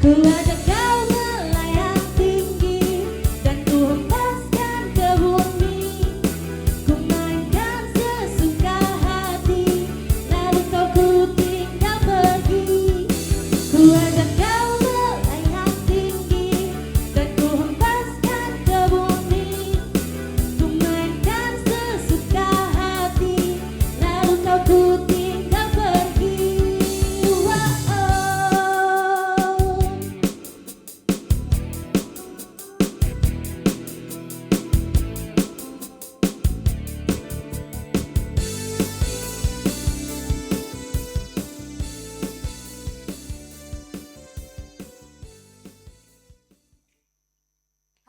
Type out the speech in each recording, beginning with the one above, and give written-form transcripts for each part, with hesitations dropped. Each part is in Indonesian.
Ku ajak kau melayang tinggi dan ku hempaskan ke bumi. Ku mainkan sesuka hati, lalu kau ku tinggal pergi. Ku ajak kau melayang tinggi dan ku hempaskan ke bumi. Ku mainkan sesuka hati, lalu kau ku tinggal pergi. Wow.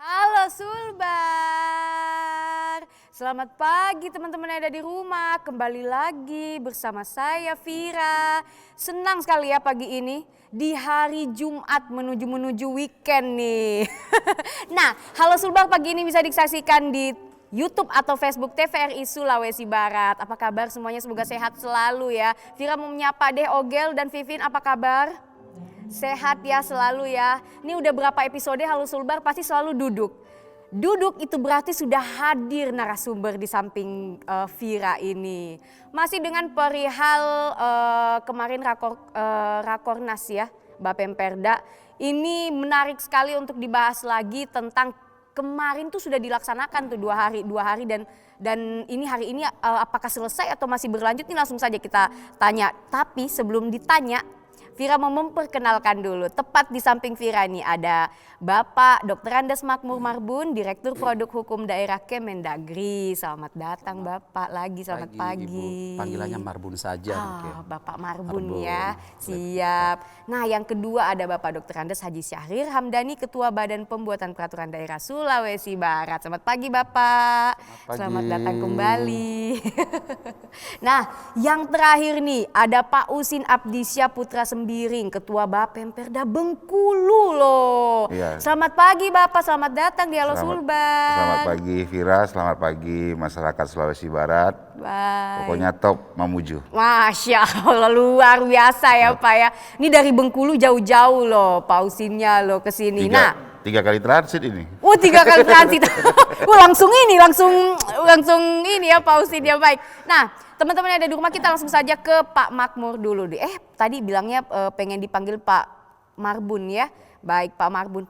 Halo Sulbar, selamat pagi teman-teman yang ada di rumah. Kembali lagi bersama saya Vira. Senang sekali ya pagi ini di hari Jumat menuju weekend nih. Nah, Halo Sulbar pagi ini bisa disaksikan di YouTube atau Facebook TVRI Sulawesi Barat. Apa kabar semuanya? Semoga sehat selalu ya. Vira mau menyapa deh Ogel dan Vivin, apa kabar? Sehat ya selalu ya. Ini udah berapa episode Halo Sulbar pasti selalu duduk. Duduk itu berarti sudah hadir narasumber di samping Vira ini. Masih dengan perihal kemarin Rakornas ya, Bapemperda. Ini menarik sekali untuk dibahas lagi tentang kemarin tuh sudah dilaksanakan tuh dua hari dan ini hari ini apakah selesai atau masih berlanjut, ini langsung saja kita tanya. Tapi sebelum ditanya, Vira mau memperkenalkan dulu. Tepat di samping Vira ini ada Bapak Dr. Andes Makmur Marbun, Direktur Produk Hukum Daerah Kemendagri. Selamat datang Bapak lagi, selamat pagi. Ibu, panggilannya Marbun saja mungkin. Bapak Marbun ya, siap. Nah yang kedua ada Bapak Dr. Andes Haji Syahrir Hamdani, Ketua Badan Pembuatan Peraturan Daerah Sulawesi Barat. Selamat pagi Bapak. Selamat datang kembali. Nah yang terakhir nih ada Pak Usin Abdisya Putra Sembiring, Ketua Bapemperda Bengkulu loh. Iya. Selamat pagi Bapak, selamat datang di Halo Sulbar. Selamat pagi Vira, selamat pagi masyarakat Sulawesi Barat. Bye. Pokoknya top Mamuju. Masya Allah luar biasa ya Pak ya. Ini dari Bengkulu jauh-jauh loh Pak Usinnya loh ke sini. Tiga kali transit ini. 3 kali transit. langsung ini ya Pak Usin ya, baik. Nah teman-teman yang ada di rumah kita langsung saja ke Pak Makmur dulu deh. Tadi bilangnya pengen dipanggil Pak Marbun ya. Baik Pak Marbun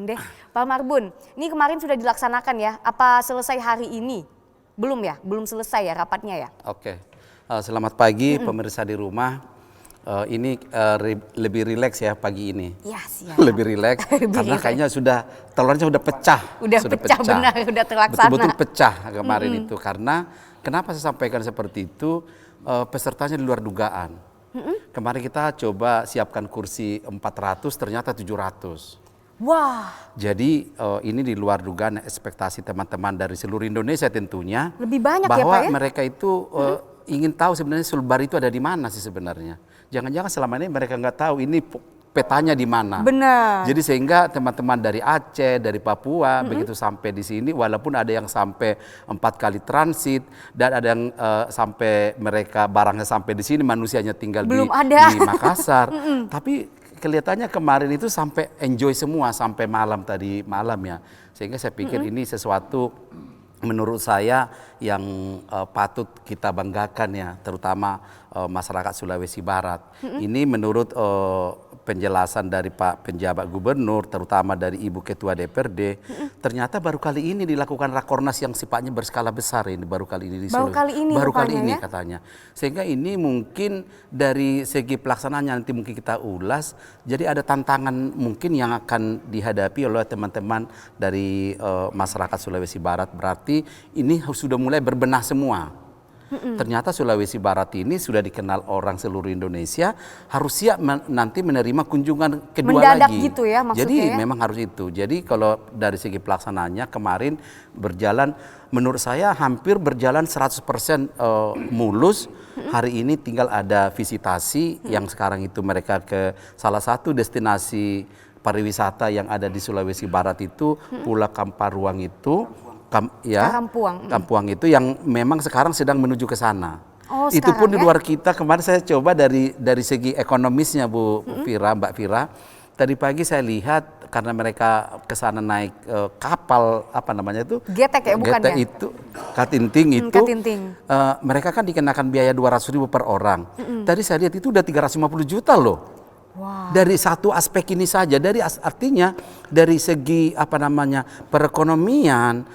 deh. Pak Marbun, ini kemarin sudah dilaksanakan ya. Apa selesai hari ini? Belum ya? Belum selesai ya rapatnya ya? Oke, selamat pagi pemirsa di rumah. Ini lebih rileks ya pagi ini. Ya siap. Lebih rileks karena kayaknya telurnya sudah pecah. Udah pecah benar, udah terlaksana. Betul-betul pecah kemarin itu. Karena kenapa saya sampaikan seperti itu? Pesertanya di luar dugaan. Kemarin kita coba siapkan kursi 400, ternyata 700. Wah. Jadi ini di luar dugaan ekspektasi teman-teman dari seluruh Indonesia tentunya. Lebih banyak bahwa ya Pak ya? mereka itu ingin tahu sebenarnya Sulbar itu ada di mana sih sebenarnya. Jangan-jangan selama ini mereka nggak tahu ini petanya di mana. Benar. Jadi sehingga teman-teman dari Aceh, dari Papua begitu sampai di sini, walaupun ada yang sampai 4 kali transit dan ada yang sampai mereka barangnya sampai di sini, manusianya tinggal di Makassar. Tapi kelihatannya kemarin itu sampai enjoy semua sampai malam tadi malam ya. Sehingga saya pikir ini sesuatu menurut saya yang patut kita banggakan ya, terutama masyarakat Sulawesi Barat. Ini menurut penjelasan dari Pak penjabat gubernur, terutama dari Ibu Ketua DPRD, ternyata baru kali ini dilakukan rakornas yang sifatnya berskala besar ini, baru kali ini di Sulawesi. Baru kali ini ya? Katanya. Sehingga ini mungkin dari segi pelaksanaannya nanti mungkin kita ulas, jadi ada tantangan mungkin yang akan dihadapi oleh teman-teman dari masyarakat Sulawesi Barat. Berarti ini sudah mulai berbenah semua. Ternyata Sulawesi Barat ini sudah dikenal orang seluruh Indonesia, harus siap nanti menerima kunjungan kedua mendadak lagi. Gitu ya maksudnya. Jadi ya? memang harus itu. Jadi kalau dari segi pelaksanaannya kemarin berjalan, menurut saya hampir berjalan 100% mulus. Hari ini tinggal ada visitasi yang sekarang itu mereka ke salah satu destinasi pariwisata yang ada di Sulawesi Barat itu, Pulau Kamparuang itu. Kampuang itu yang memang sekarang sedang menuju ke sana. Oh, itu pun ya? di luar kita. Kemarin saya coba dari segi ekonomisnya Mbak Vira, Tadi pagi saya lihat karena mereka ke sana naik kapal apa namanya itu? Getek ya bukan Getek ya? itu, Katinting itu. Katinting. Mereka kan dikenakan biaya 200.000 per orang. Tadi saya lihat itu udah 350 juta loh. Wow. Dari satu aspek ini saja, artinya dari segi apa namanya perekonomian,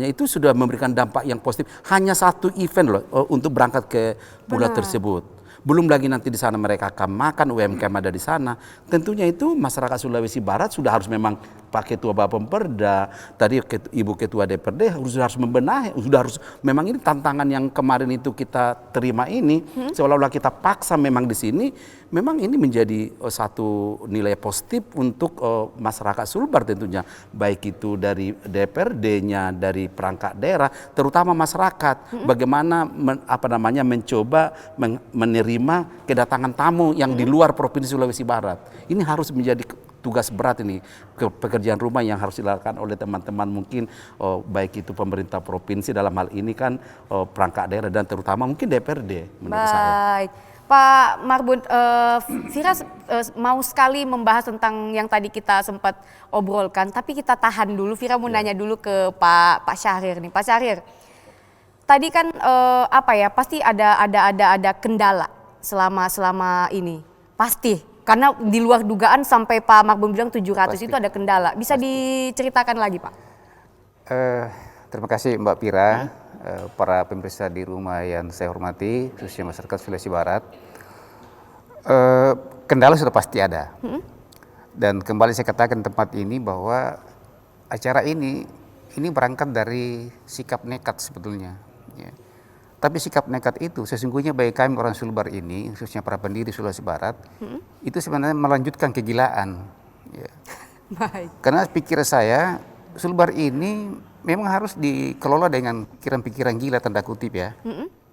itu sudah memberikan dampak yang positif. Hanya satu event loh untuk berangkat ke pulau tersebut. Belum lagi nanti di sana mereka akan makan, UMKM ada di sana. Tentunya itu masyarakat Sulawesi Barat sudah harus memang Pak Ketua Bapemperda, tadi Ibu Ketua DPRD harus membenahi, memang ini tantangan yang kemarin itu kita terima ini, seolah-olah kita paksa memang di sini, memang ini menjadi satu nilai positif untuk masyarakat Sulbar tentunya, baik itu dari DPRD-nya, dari perangkat daerah, terutama masyarakat, bagaimana mencoba menerima kedatangan tamu yang di luar Provinsi Sulawesi Barat. Ini harus menjadi tugas berat ini, pekerjaan rumah yang harus dilakukan oleh teman-teman mungkin baik itu pemerintah provinsi dalam hal ini kan perangkat daerah dan terutama mungkin DPRD menurut saya. Baik, Pak Marbun, Vira mau sekali membahas tentang yang tadi kita sempat obrolkan, tapi kita tahan dulu. Vira mau nanya dulu ke Pak Syahrir nih, Pak Syahrir. Tadi kan pasti ada kendala selama ini, pasti. Karena di luar dugaan sampai Pak Marbun bilang 700 itu ada kendala. Bisa diceritakan lagi Pak? Terima kasih Mbak Pira, para pemirsa di rumah yang saya hormati, khususnya masyarakat Sulawesi Barat. Kendala sudah pasti ada. Dan kembali saya katakan tempat ini bahwa acara ini berangkat dari sikap nekat sebetulnya. Ya. Tapi sikap nekat itu sesungguhnya bagi kami orang Sulbar ini, khususnya para pendiri Sulawesi Barat, itu sebenarnya melanjutkan kegilaan. Ya. Baik. Karena pikir saya, Sulbar ini memang harus dikelola dengan pikiran-pikiran gila tanda kutip ya.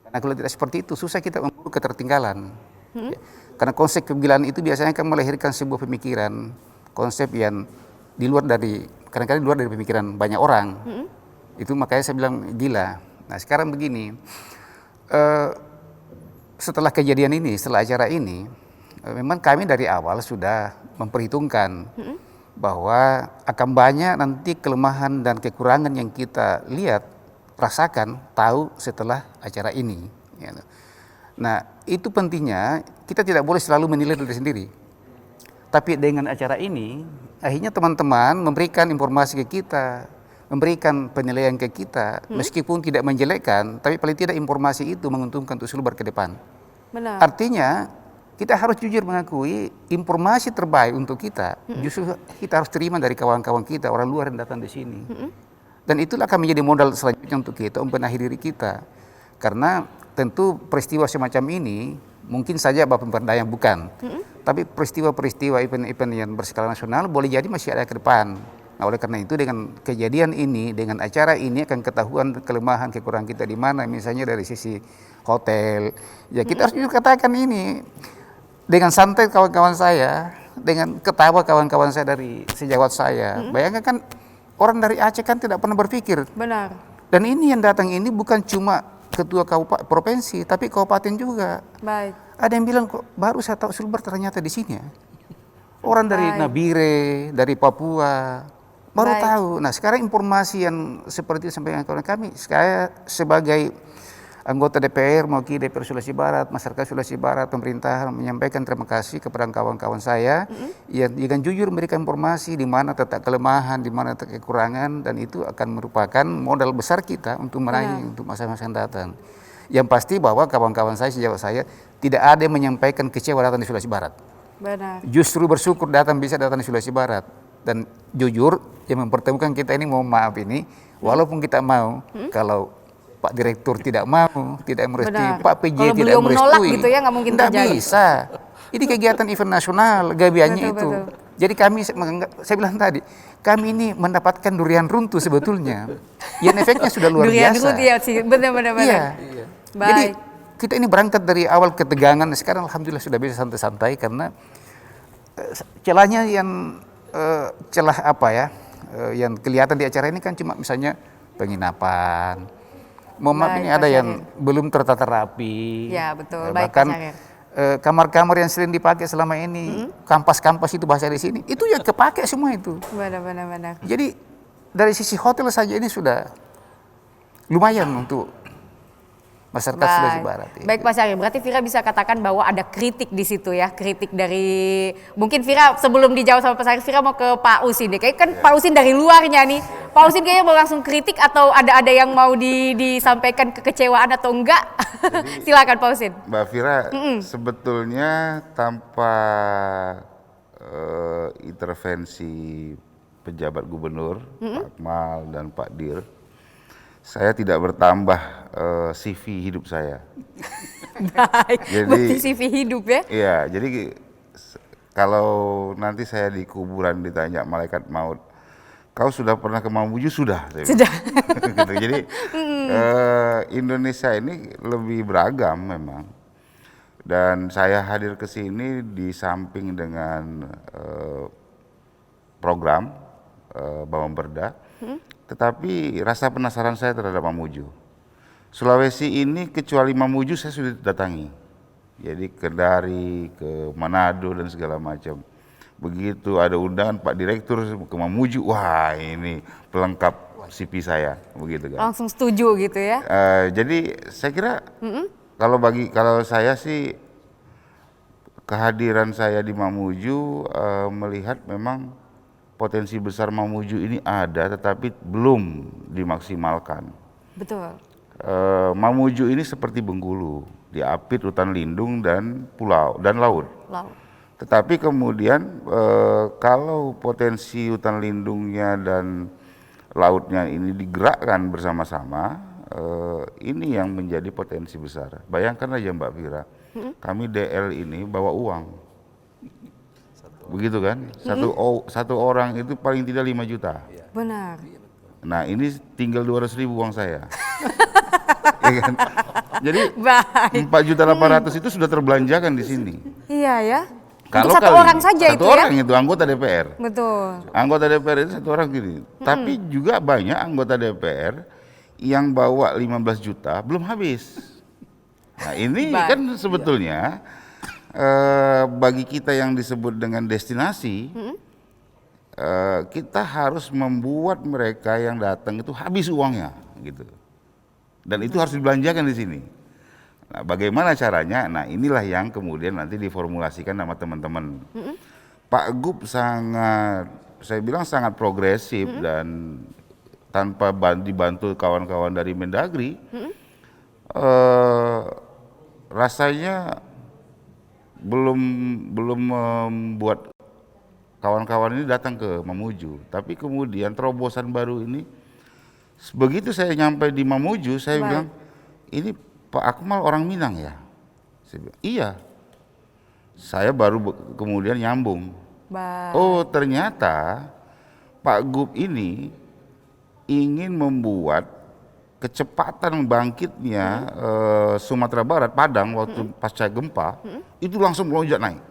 Karena kalau tidak seperti itu, susah kita memburu ketertinggalan. Ya. Karena konsep kegilaan itu biasanya kan melahirkan sebuah pemikiran, konsep yang di luar dari, kadang-kadang di luar dari pemikiran banyak orang. Itu makanya saya bilang gila. Nah sekarang begini, setelah kejadian ini, setelah acara ini, memang kami dari awal sudah memperhitungkan bahwa akan banyak nanti kelemahan dan kekurangan yang kita lihat, rasakan, tahu setelah acara ini. Nah itu pentingnya kita tidak boleh selalu menilai diri sendiri. Tapi dengan acara ini, akhirnya teman-teman memberikan informasi ke kita, memberikan penilaian ke kita, meskipun tidak menjelekkan, tapi paling tidak informasi itu menguntungkan untuk Sulbar ke depan. Benar. Artinya kita harus jujur mengakui informasi terbaik untuk kita, justru kita harus terima dari kawan-kawan kita, orang luar yang datang di sini. Dan itulah akan menjadi modal selanjutnya untuk kita, membenahi diri kita. Karena tentu peristiwa semacam ini, mungkin saja Bapemperda yang bukan, tapi peristiwa-peristiwa event-event yang berskala nasional boleh jadi masih ada ke depan. Nah, oleh karena itu dengan kejadian ini, dengan acara ini akan ketahuan kelemahan, kekurangan kita di mana, misalnya dari sisi hotel. Ya kita harus juga katakan ini dengan santai kawan-kawan saya, dengan ketawa kawan-kawan saya dari sejawat saya. Bayangkan kan orang dari Aceh kan tidak pernah berpikir. Benar. Dan ini yang datang ini bukan cuma ketua provinsi, tapi kabupaten juga. Baik. Ada yang bilang kok baru saya tahu Sulbar ternyata di sini ya. Orang dari Nabire, dari Papua. Baru tahu. Nah sekarang informasi yang seperti itu sampai kawan kami, saya sebagai anggota DPR, mewakili DPR Sulawesi Barat, masyarakat Sulawesi Barat, pemerintah menyampaikan terima kasih kepada kawan-kawan saya yang dengan jujur memberikan informasi di mana terdapat kelemahan, di mana terdapat kekurangan, dan itu akan merupakan modal besar kita untuk meraih untuk masa-masa yang datang. Yang pasti bahwa kawan-kawan saya, sejawat saya, tidak ada yang menyampaikan kecewa datang di Sulawesi Barat. Benar. Justru bersyukur bisa datang di Sulawesi Barat. Dan jujur yang mempertemukan kita ini, mohon maaf ini, walaupun kita mau, kalau Pak Direktur tidak mau, tidak merestui, Pak PJ kalau tidak merestui, menolak gitu ya nggak mungkin terjadi. bisa. Ini kegiatan event nasional, gabiannya itu. Betul. Jadi kami saya bilang tadi, kami ini mendapatkan durian runtuh sebetulnya. Yang efeknya sudah luar Durian biasa. runtuh ya sih, benar-benar. Iya. Baik. Jadi kita ini berangkat dari awal ketegangan, sekarang alhamdulillah sudah bisa santai-santai karena celahnya yang celah yang kelihatan di acara ini kan cuma misalnya penginapan. Mohon maaf ini ada yang belum tertata rapi. Ya betul. Baik, bahkan Pak Syahrir. kamar-kamar yang sering dipakai selama ini, kampas-kampas itu bahasa di sini, itu ya kepake semua itu. Benar. Jadi dari sisi hotel saja ini sudah lumayan untuk masyarakat Sulawesi Barat. Ya. Baik Pak Syahri, berarti Vira bisa katakan bahwa ada kritik di situ ya, kritik dari mungkin Vira sebelum dijawab sama Pak Syahri, Vira mau ke Pak Usin deh. Kayak kan Pak Usin dari luarnya nih, Pak Usin kayaknya mau langsung kritik atau ada yang mau disampaikan kekecewaan atau enggak? Silakan Pak Usin. Mbak Vira, sebetulnya tanpa intervensi pejabat gubernur, Pak Akmal dan Pak Dir, saya tidak bertambah CV hidup saya. Baik, berarti CV hidup ya? Iya, jadi kalau nanti saya di kuburan ditanya malaikat maut, kau sudah pernah ke Mamuju? Sudah. Sudah. Gitu. Jadi Indonesia ini lebih beragam memang. Dan saya hadir ke sini di samping dengan program Bawamberda, tetapi rasa penasaran saya terhadap Mamuju. Sulawesi ini kecuali Mamuju saya sudah datangi. Jadi ke Dari, ke Manado dan segala macam. Begitu ada undangan Pak Direktur ke Mamuju, wah ini pelengkap CV saya, begitu kan. Langsung setuju gitu ya? Jadi saya kira kalau saya sih kehadiran saya di Mamuju melihat memang potensi besar Mamuju ini ada, tetapi belum dimaksimalkan. Betul. Mamuju ini seperti Bengkulu, diapit hutan lindung dan pulau dan laut. Tetapi kemudian kalau potensi hutan lindungnya dan lautnya ini digerakkan bersama-sama, ini yang menjadi potensi besar. Bayangkan aja Mbak Vira, kami DL ini bawa uang, begitu kan? Satu orang itu paling tidak 5 juta. Benar. Nah ini tinggal 200.000 uang saya. Ya kan? Jadi 4.800.000 itu sudah terbelanjakan di sini. Iya ya. Kalau satu orang saja itu ya? Satu orang itu anggota DPR. Betul. Anggota DPR itu satu orang gini. Tapi juga banyak anggota DPR yang bawa 15 juta belum habis. Nah ini kan sebetulnya bagi kita yang disebut dengan destinasi, kita harus membuat mereka yang datang itu habis uangnya gitu. Dan itu harus dibelanjakan di sini. Nah, bagaimana caranya? Nah, inilah yang kemudian nanti diformulasikan sama teman-teman. Pak Gub sangat, saya bilang sangat progresif dan tanpa dibantu kawan-kawan dari Mendagri, rasanya belum membuat kawan-kawan ini datang ke Mamuju. Tapi kemudian terobosan baru ini, begitu saya nyampe di Mamuju, saya bilang, ini Pak Akmal orang Minang ya? Saya bilang, iya. Saya baru kemudian nyambung. Oh ternyata Pak Gub ini ingin membuat kecepatan bangkitnya Sumatera Barat, Padang waktu pasca gempa, itu langsung melonjak naik.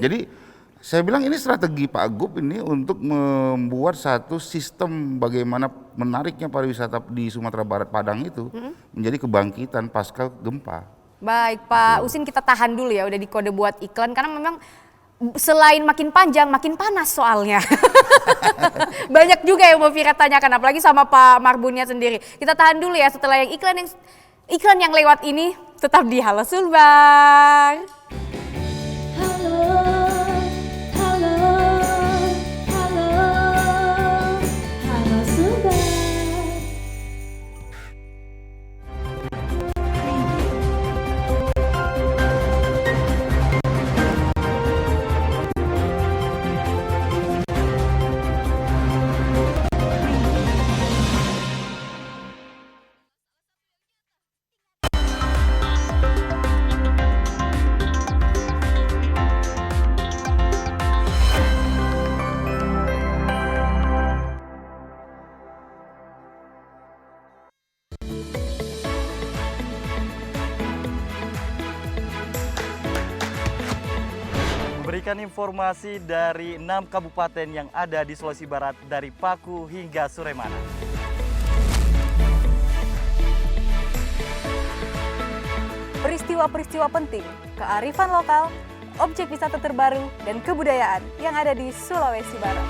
Jadi saya bilang ini strategi Pak Gub ini untuk membuat satu sistem bagaimana menariknya pariwisata di Sumatera Barat Padang itu menjadi kebangkitan pasca gempa. Baik Pak Usin, kita tahan dulu ya, udah di kode buat iklan karena memang selain makin panjang makin panas soalnya. Banyak juga yang mau Vira tanyakan, apalagi sama Pak Marbunnya sendiri. Kita tahan dulu ya, setelah yang iklan yang lewat ini tetap di Halo Sulbar. Berikan informasi dari 6 kabupaten yang ada di Sulawesi Barat dari Paku hingga Suremana. Peristiwa-peristiwa penting kearifan lokal, objek wisata terbaru, dan kebudayaan yang ada di Sulawesi Barat.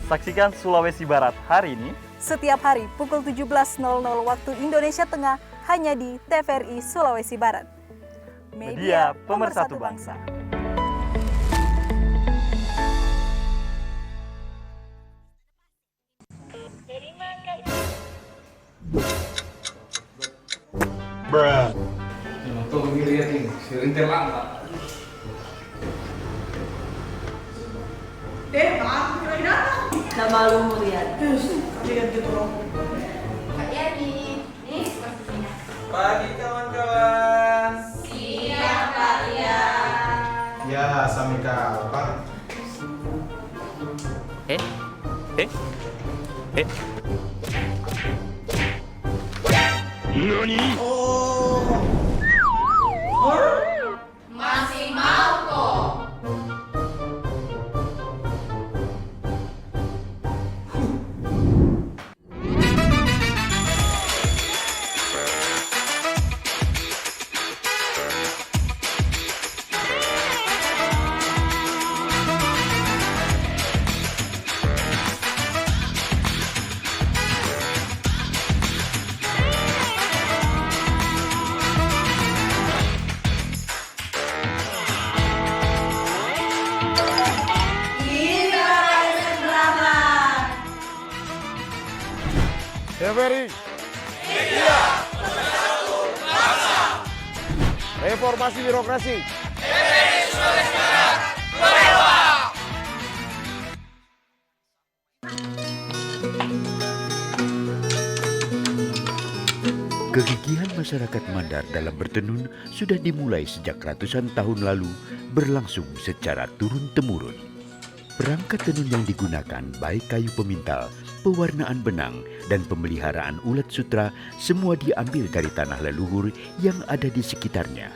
Saksikan Sulawesi Barat hari ini Setiap hari pukul 17.00 waktu Indonesia Tengah hanya di TVRI Sulawesi Barat. Media Pemersatu Bangsa. Pagi kawan-kawan. Siap kalian. Ya, sami kapan? Nani? Masih mau kok. TVRI. Media Pemersatu Bangsa. Reformasi birokrasi. TVRI Sulawesi Barat. Berdoa. Kegigihan masyarakat Mandar dalam bertenun sudah dimulai sejak ratusan tahun lalu, berlangsung secara turun-temurun. Perangkat tenun yang digunakan baik kayu pemintal, pewarnaan benang, dan pemeliharaan ulat sutra semua diambil dari tanah leluhur yang ada di sekitarnya.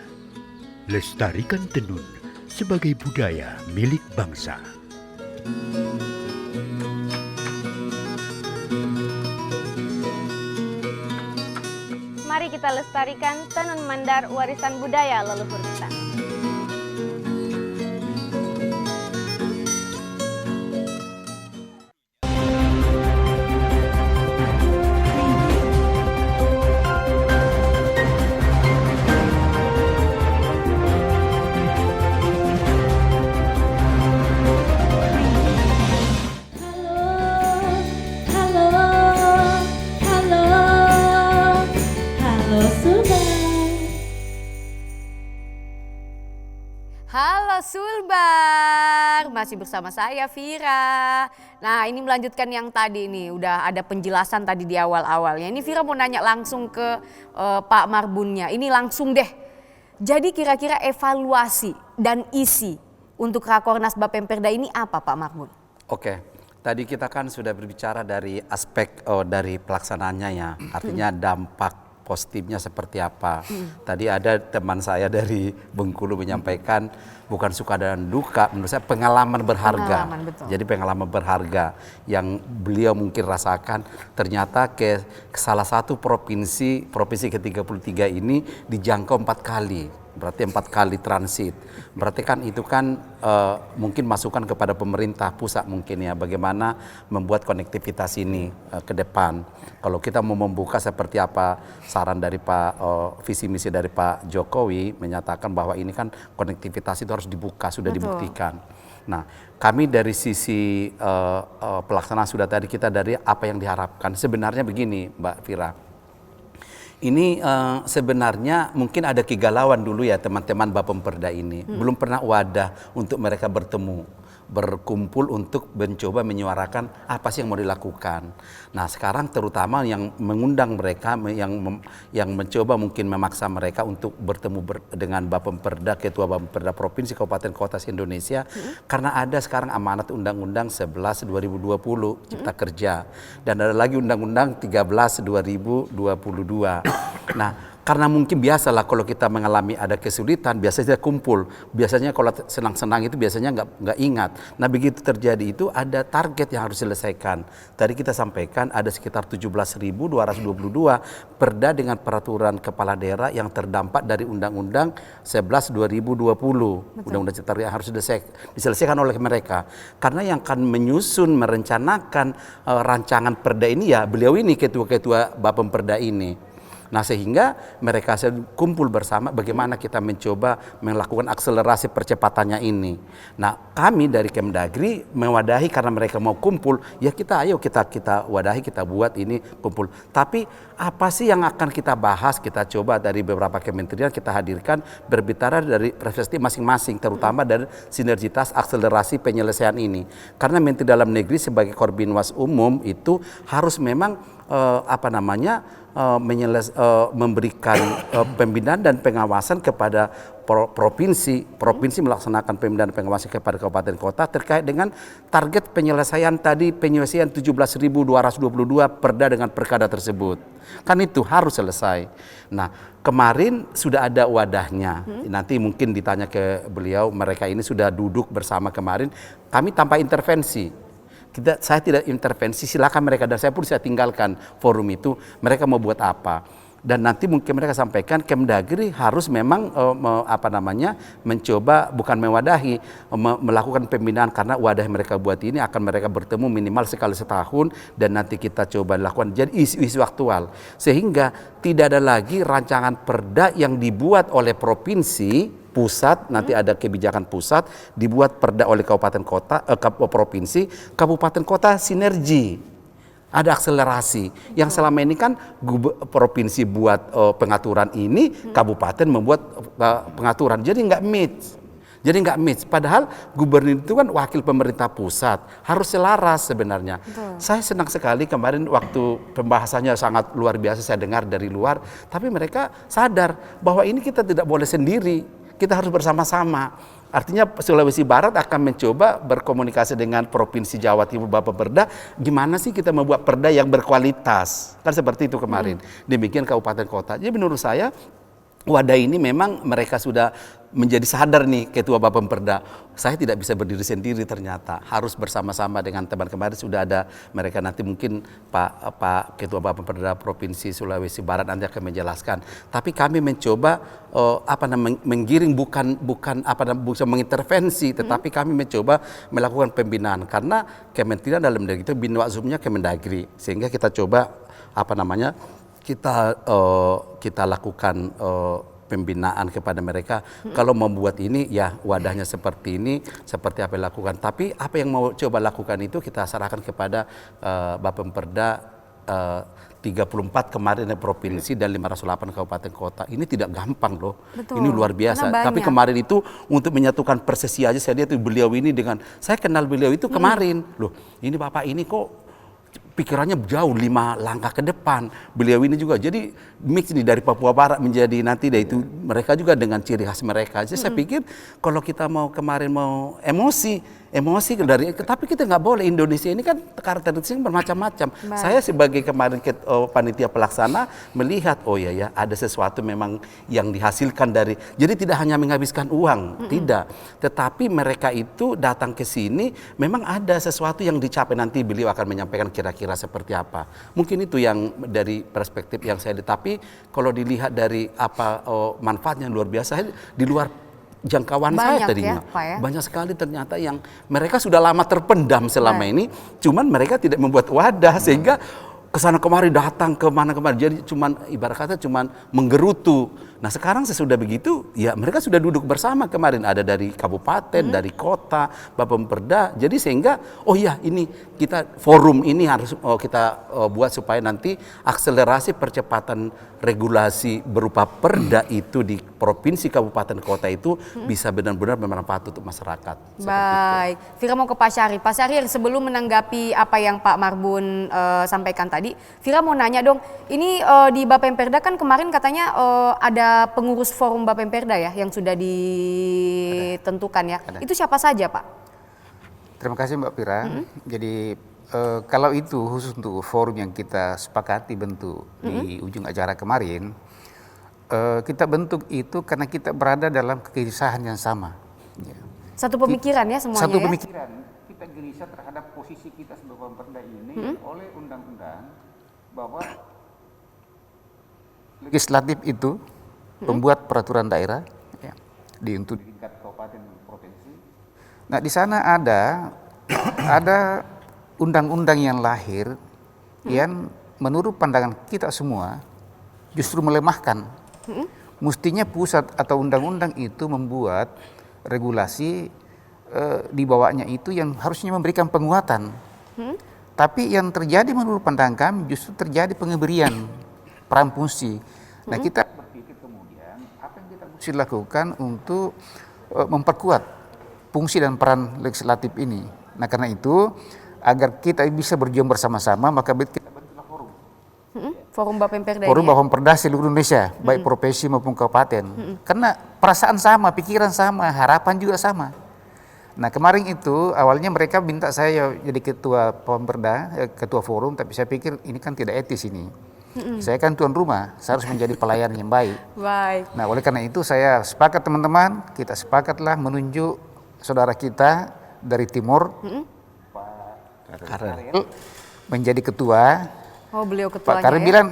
Lestarikan tenun sebagai budaya milik bangsa. Mari kita lestarikan tenun Mandar, warisan budaya leluhur kita. Halo Sulbar, masih bersama saya Vira. Nah ini melanjutkan yang tadi nih, udah ada penjelasan tadi di awal-awalnya. Ini Vira mau nanya langsung ke Pak Marbunnya, ini langsung deh. Jadi kira-kira evaluasi dan isi untuk Rakornas Bapemperda ini apa Pak Marbun? Oke, tadi kita kan sudah berbicara dari aspek dari pelaksanaannya ya, artinya dampak positifnya seperti apa. Tadi ada teman saya dari Bengkulu menyampaikan bukan suka dan duka, menurut saya pengalaman berharga. Jadi pengalaman berharga yang beliau mungkin rasakan ternyata ke salah satu provinsi ke-33 ini dijangkau 4 kali. Berarti 4 kali transit. Berarti kan itu kan mungkin masukan kepada pemerintah pusat mungkin ya, bagaimana membuat konektivitas ini ke depan. Kalau kita mau membuka seperti apa saran dari visi misi dari Pak Jokowi menyatakan bahwa ini kan konektivitas itu harus dibuka, sudah dibuktikan. Nah, kami dari sisi pelaksanaan sudah tadi kita dari apa yang diharapkan. Sebenarnya begini Mbak Vira. Ini sebenarnya mungkin ada kegalauan dulu ya teman-teman Bapemperda ini. Belum pernah wadah untuk mereka bertemu, berkumpul untuk mencoba menyuarakan apa sih yang mau dilakukan. Nah sekarang terutama yang mengundang mereka, yang mencoba mungkin memaksa mereka untuk bertemu dengan Bapemperda, Ketua Bapemperda Provinsi Kabupaten Kota se-Indonesia. Karena ada sekarang amanat Undang-Undang 11 2020 Cipta Kerja. Dan ada lagi Undang-Undang 13 2022. Nah karena mungkin biasalah kalau kita mengalami ada kesulitan, biasanya kumpul. Biasanya kalau senang-senang itu biasanya nggak ingat. Nah begitu terjadi itu ada target yang harus diselesaikan. Tadi kita sampaikan ada sekitar 17.222 perda dengan peraturan kepala daerah yang terdampak dari Undang-Undang 11 2020. Undang-Undang Cipta Kerja yang harus diselesaikan oleh mereka. Karena yang akan menyusun, merencanakan rancangan perda ini ya beliau ini, ketua-ketua Bapemperda ini. Nah sehingga mereka kumpul bersama bagaimana kita mencoba melakukan akselerasi percepatannya ini. Nah kami dari Kemdagri mewadahi karena mereka mau kumpul, ya ayo kita wadahi, kita buat ini kumpul. Tapi apa sih yang akan kita bahas, kita coba dari beberapa kementerian kita hadirkan berbicara dari perspektif masing-masing, terutama dari sinergitas akselerasi penyelesaian ini. Karena Menteri Dalam Negeri sebagai Korbinwas Umum itu harus memang memberikan pembinaan dan pengawasan kepada provinsi melaksanakan pembinaan dan pengawasan kepada kabupaten kota terkait dengan target penyelesaian tadi, penyelesaian 17.222 perda dengan perkada tersebut. Kan itu harus selesai. Nah kemarin sudah ada wadahnya, nanti mungkin ditanya ke beliau, mereka ini sudah duduk bersama kemarin, kami tanpa intervensi. Saya tidak intervensi, silakan mereka, dan saya pun saya tinggalkan forum itu, mereka mau buat apa. Dan nanti mungkin mereka sampaikan Kemdagri harus memang mencoba, bukan mewadahi, melakukan pembinaan, karena wadah mereka buat ini akan mereka bertemu minimal sekali setahun, dan nanti kita coba lakukan jadi isu-isu aktual, sehingga tidak ada lagi rancangan perda yang dibuat oleh provinsi pusat, nanti ada kebijakan pusat dibuat perda oleh kabupaten kota, provinsi, kabupaten kota sinergi, ada akselerasi. Yang selama ini kan provinsi buat pengaturan ini, kabupaten membuat pengaturan, jadi nggak match. Padahal gubernur itu kan wakil pemerintah pusat, harus selaras sebenarnya. Saya senang sekali kemarin waktu pembahasannya sangat luar biasa, saya dengar dari luar, tapi mereka sadar bahwa ini kita tidak boleh sendiri. Kita harus bersama-sama. Artinya Sulawesi Barat akan mencoba berkomunikasi dengan Provinsi Jawa Timur Bapemperda, gimana sih kita membuat perda yang berkualitas. Kan seperti itu kemarin. Demikian kabupaten kota. Jadi menurut saya wadah ini memang mereka sudah menjadi sadar nih, ketua Bapemperda, saya tidak bisa berdiri sendiri, ternyata harus bersama-sama dengan teman. Kemarin sudah ada mereka, nanti mungkin Pak Ketua Bapemperda Provinsi Sulawesi Barat nanti akan menjelaskan. Tapi kami mencoba menggiring, bukan mengintervensi, tetapi kami mencoba melakukan pembinaan, karena Kementerian Dalam Negeri itu binwasumnya Kemendagri, sehingga kita coba kita lakukan pembinaan kepada mereka. Kalau membuat ini ya wadahnya seperti ini, seperti apa yang lakukan. Tapi apa yang mau coba lakukan itu kita serahkan kepada Bapemperda 34 kemarin provinsi dan 508 kabupaten kota. Ini tidak gampang loh. Betul. Ini luar biasa. Tapi kemarin itu untuk menyatukan persesi aja, saya lihat beliau ini dengan, saya kenal beliau itu kemarin. Loh ini Bapak ini kok pikirannya jauh 5 langkah ke depan. Beliau ini juga jadi mix nih dari Papua Barat menjadi nanti itu mereka juga dengan ciri khas mereka. Jadi saya pikir kalau kita kemarin mau emosi dari, tapi kita nggak boleh. Indonesia ini kan karakteristiknya bermacam-macam. Saya sebagai kemarin panitia pelaksana melihat ya ada sesuatu memang yang dihasilkan dari, jadi tidak hanya menghabiskan uang, tidak, tetapi mereka itu datang ke sini memang ada sesuatu yang dicapai. Nanti beliau akan menyampaikan kira-kira seperti apa. Mungkin itu yang dari perspektif yang saya lihat. Tapi kalau dilihat dari manfaatnya luar biasa, di luar jangkauan saya tadinya. Banyak sekali ternyata yang mereka sudah lama terpendam selama ini, cuman mereka tidak membuat wadah, sehingga kesana kemari datang kemana kemari, jadi cuman ibarat kata cuman menggerutu. Nah sekarang sesudah begitu ya mereka sudah duduk bersama kemarin, ada dari kabupaten, dari kota, Bapemperda. Jadi sehingga ini kita forum ini harus kita buat supaya nanti akselerasi percepatan regulasi berupa perda itu di provinsi, kabupaten, kota itu bisa benar-benar bermanfaat untuk masyarakat. Baik, Vira mau ke Pak Syahrir. Pak Syahrir, sebelum menanggapi apa yang Pak Marbun sampaikan tadi, Vira mau nanya dong, ini di Bapemperda kan kemarin katanya ada pengurus forum Bapemperda ya yang sudah ditentukan ya. Itu siapa saja Pak? Terima kasih Mbak Vira. Jadi kalau itu khusus untuk forum yang kita sepakati bentuk di ujung acara kemarin, kita bentuk itu karena kita berada dalam kegelisahan yang sama. Ya. Satu pemikiran ya semuanya. Satu ya? pemikiran. Kita gelisah terhadap posisi kita sebagai pemerintah ini oleh undang-undang bahwa legislatif itu membuat peraturan daerah ya, untuk tingkat kabupaten dan provinsi. Nah di sana ada undang-undang yang lahir yang menurut pandangan kita semua justru melemahkan. Mestinya pusat atau undang-undang itu membuat regulasi di bawahnya itu yang harusnya memberikan penguatan. Tapi yang terjadi menurut pandangan kami justru terjadi pengeberian peran fungsi. Nah kita berpikir kemudian apa yang kita mesti lakukan untuk memperkuat fungsi dan peran legislatif ini. Nah karena itu agar kita bisa berjuang bersama-sama maka kita bentuklah forum. Forum Bapemperda. Forum Bapemperda seluruh Indonesia, baik provinsi maupun kabupaten. Karena perasaan sama, pikiran sama, harapan juga sama. Nah kemarin itu awalnya mereka minta saya jadi ketua Bapemperda, ketua forum, tapi saya pikir ini kan tidak etis ini. Saya kan tuan rumah, saya harus menjadi pelayan yang baik. Baik. Nah oleh karena itu saya sepakat teman-teman, kita sepakatlah menunjuk saudara kita dari timur, Pak Karel, menjadi ketua. Oh beliau Pak ketuanya Karel ya? bilang,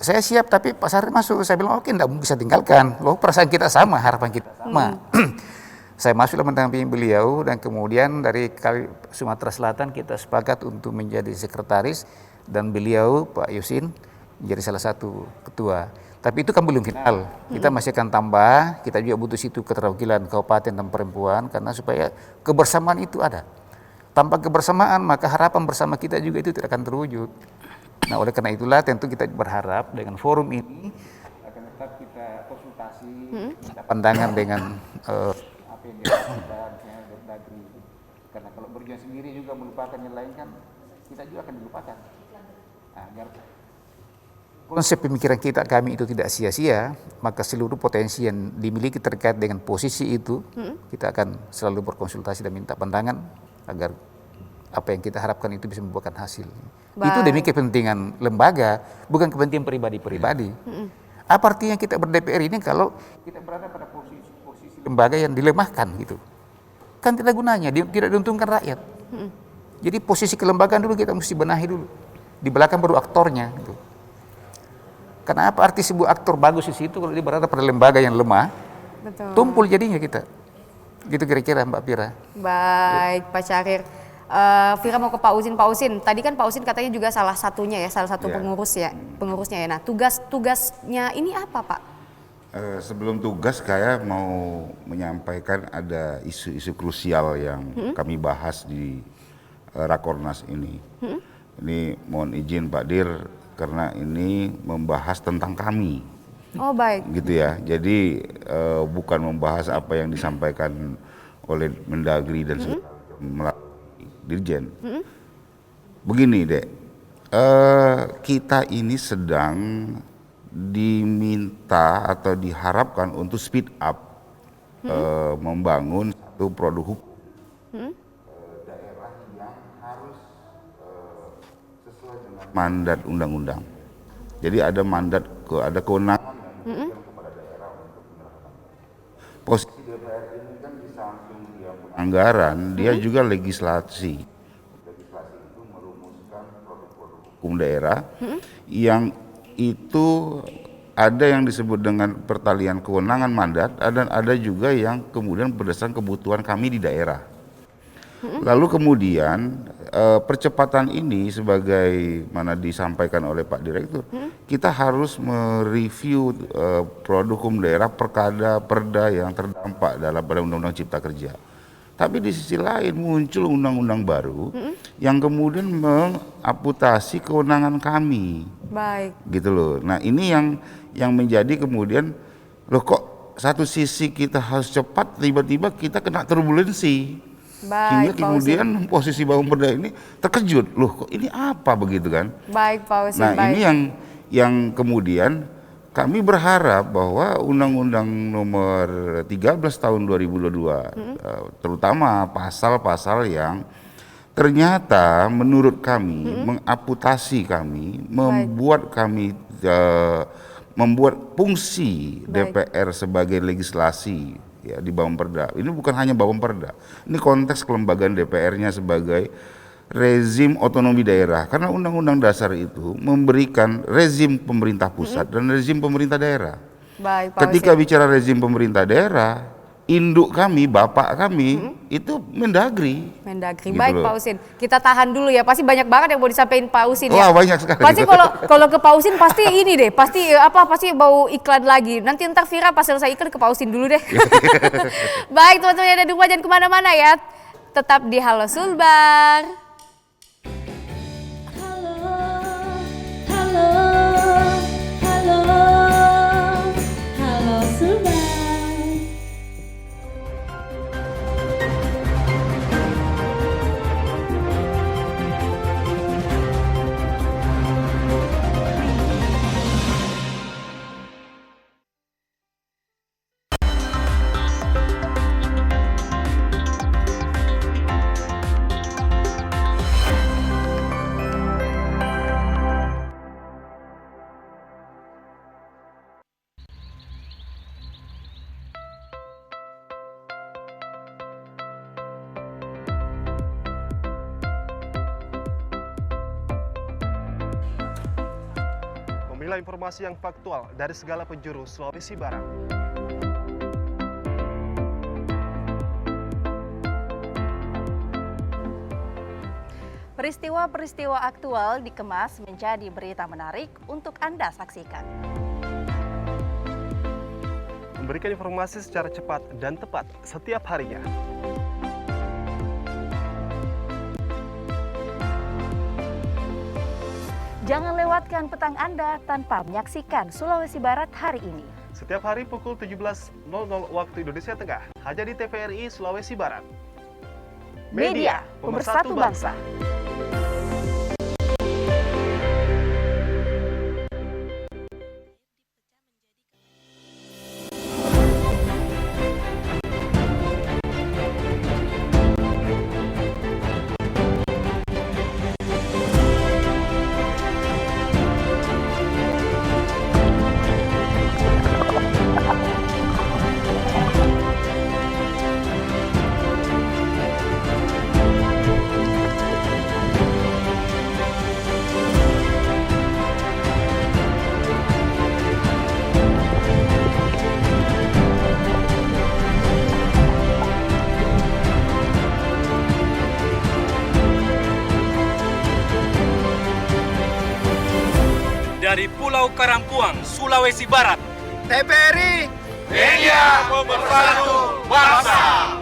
saya siap tapi Pak Sarif masuk. Saya bilang oke, enggak bisa tinggalkan. Loh perasaan kita sama, harapan kita sama. Saya masuklah mendampingi beliau dan kemudian dari Sumatera Selatan kita sepakat untuk menjadi sekretaris dan beliau Pak Yusin menjadi salah satu ketua. Tapi itu kan belum final. Kita masih akan tambah, kita juga butuh situ keterwakilan kabupaten dan perempuan karena supaya kebersamaan itu ada. Tanpa kebersamaan maka harapan bersama kita juga itu tidak akan terwujud. Nah oleh karena itulah tentu kita berharap dengan forum ini akan tetap kita konsultasi, kita pandangan dengan apa yang dilakukan Dagri. Karena kalau berjuang sendiri juga melupakan yang lain kan kita juga akan dilupakan. Nah, agar konsep pemikiran kami itu tidak sia-sia, maka seluruh potensi yang dimiliki terkait dengan posisi itu kita akan selalu berkonsultasi dan minta pandangan agar apa yang kita harapkan itu bisa membuahkan hasil. Itu demi kepentingan lembaga, bukan kepentingan pribadi-pribadi. Apa artinya kita ber-DPR ini kalau kita berada pada posisi lembaga yang dilemahkan gitu? Kan tidak gunanya, tidak diuntungkan rakyat. Jadi posisi kelembagaan dulu kita mesti benahi dulu. Di belakang baru aktornya gitu. Karena apa arti sebuah aktor bagus di situ kalau dia berada pada lembaga yang lemah? Betul. Tumpul jadinya kita. Gitu kira-kira Mbak Pira. Baik Pak Syahrir. Vira mau ke Pak Usin. Pak Usin, tadi kan Pak Usin katanya juga salah satunya ya, salah satu pengurusnya ya. Nah, tugasnya ini apa Pak? Sebelum tugas saya mau menyampaikan ada isu-isu krusial yang kami bahas di Rakornas ini. Ini mohon izin Pak Dir karena ini membahas tentang kami. Oh baik. Gitu ya. Jadi bukan membahas apa yang disampaikan oleh Mendagri dan melalui Dirjen. Begini Dek, kita ini sedang diminta atau diharapkan untuk speed up membangun satu produk hukum daerah yang harus sesuai dengan mandat undang-undang. Jadi ada mandat, ada kewenangan kepada daerah untuk menerapkan. Posisi DPR ini kan di samping dia anggaran, dia juga legislasi. Legislasi itu merumuskan produk-produk hukum daerah yang itu ada yang disebut dengan pertalian kewenangan mandat dan ada juga yang kemudian berdasarkan kebutuhan kami di daerah. Lalu kemudian percepatan ini sebagai mana disampaikan oleh Pak Direktur, kita harus mereview produk hukum daerah perda yang terdampak dalam pada Undang-Undang Cipta Kerja. Tapi di sisi lain muncul undang-undang baru yang kemudian mengamputasi kewenangan kami. Baik. Gitu loh. Nah ini yang menjadi kemudian, loh kok satu sisi kita harus cepat, tiba-tiba kita kena turbulensi. Hingga kemudian posisi Bapemperda ini terkejut, loh kok ini apa begitu kan? Baik Pak Usin. Nah ini yang kemudian kami berharap bahwa Undang-Undang Nomor 13 Tahun 2022, terutama pasal-pasal yang ternyata menurut kami mengamputasi kami, membuat kami membuat fungsi DPR sebagai legislasi ya di Bapemperda. Ini bukan hanya Bapemperda. Ini konteks kelembagaan DPR-nya sebagai rezim otonomi daerah. Karena Undang-Undang Dasar itu memberikan rezim pemerintah pusat dan rezim pemerintah daerah. Baik, Pak Ketika Husin. bicara rezim pemerintah daerah, induk kami, bapak kami itu Mendagri. Mendagri. Gitu Baik loh. Pak Husin, kita tahan dulu ya. Pasti banyak banget yang mau disampaikan Pak Husin ya. Wah, banyak sekali. Pasti kalau ke Pak Husin pasti ini deh, pasti bau iklan lagi. Nanti ntar Vira pas selesai iklan ke Pak Husin dulu deh. Baik teman-teman yang ada di rumah jangan kemana-mana ya. Tetap di Halo Sulbar. Halo, halo, halo, halo Sulbar. Memilah informasi yang faktual dari segala penjuru Sulawesi Barat. Peristiwa-peristiwa aktual dikemas menjadi berita menarik untuk Anda saksikan. Memberikan informasi secara cepat dan tepat setiap harinya. Jangan lewatkan petang Anda tanpa menyaksikan Sulawesi Barat hari ini. Setiap hari pukul 17.00 waktu Indonesia Tengah, hanya di TVRI Sulawesi Barat. Media Pemersatu Bangsa. Dari Pulau Karampuang, Sulawesi Barat, TVRI Media Pemersatu Bangsa.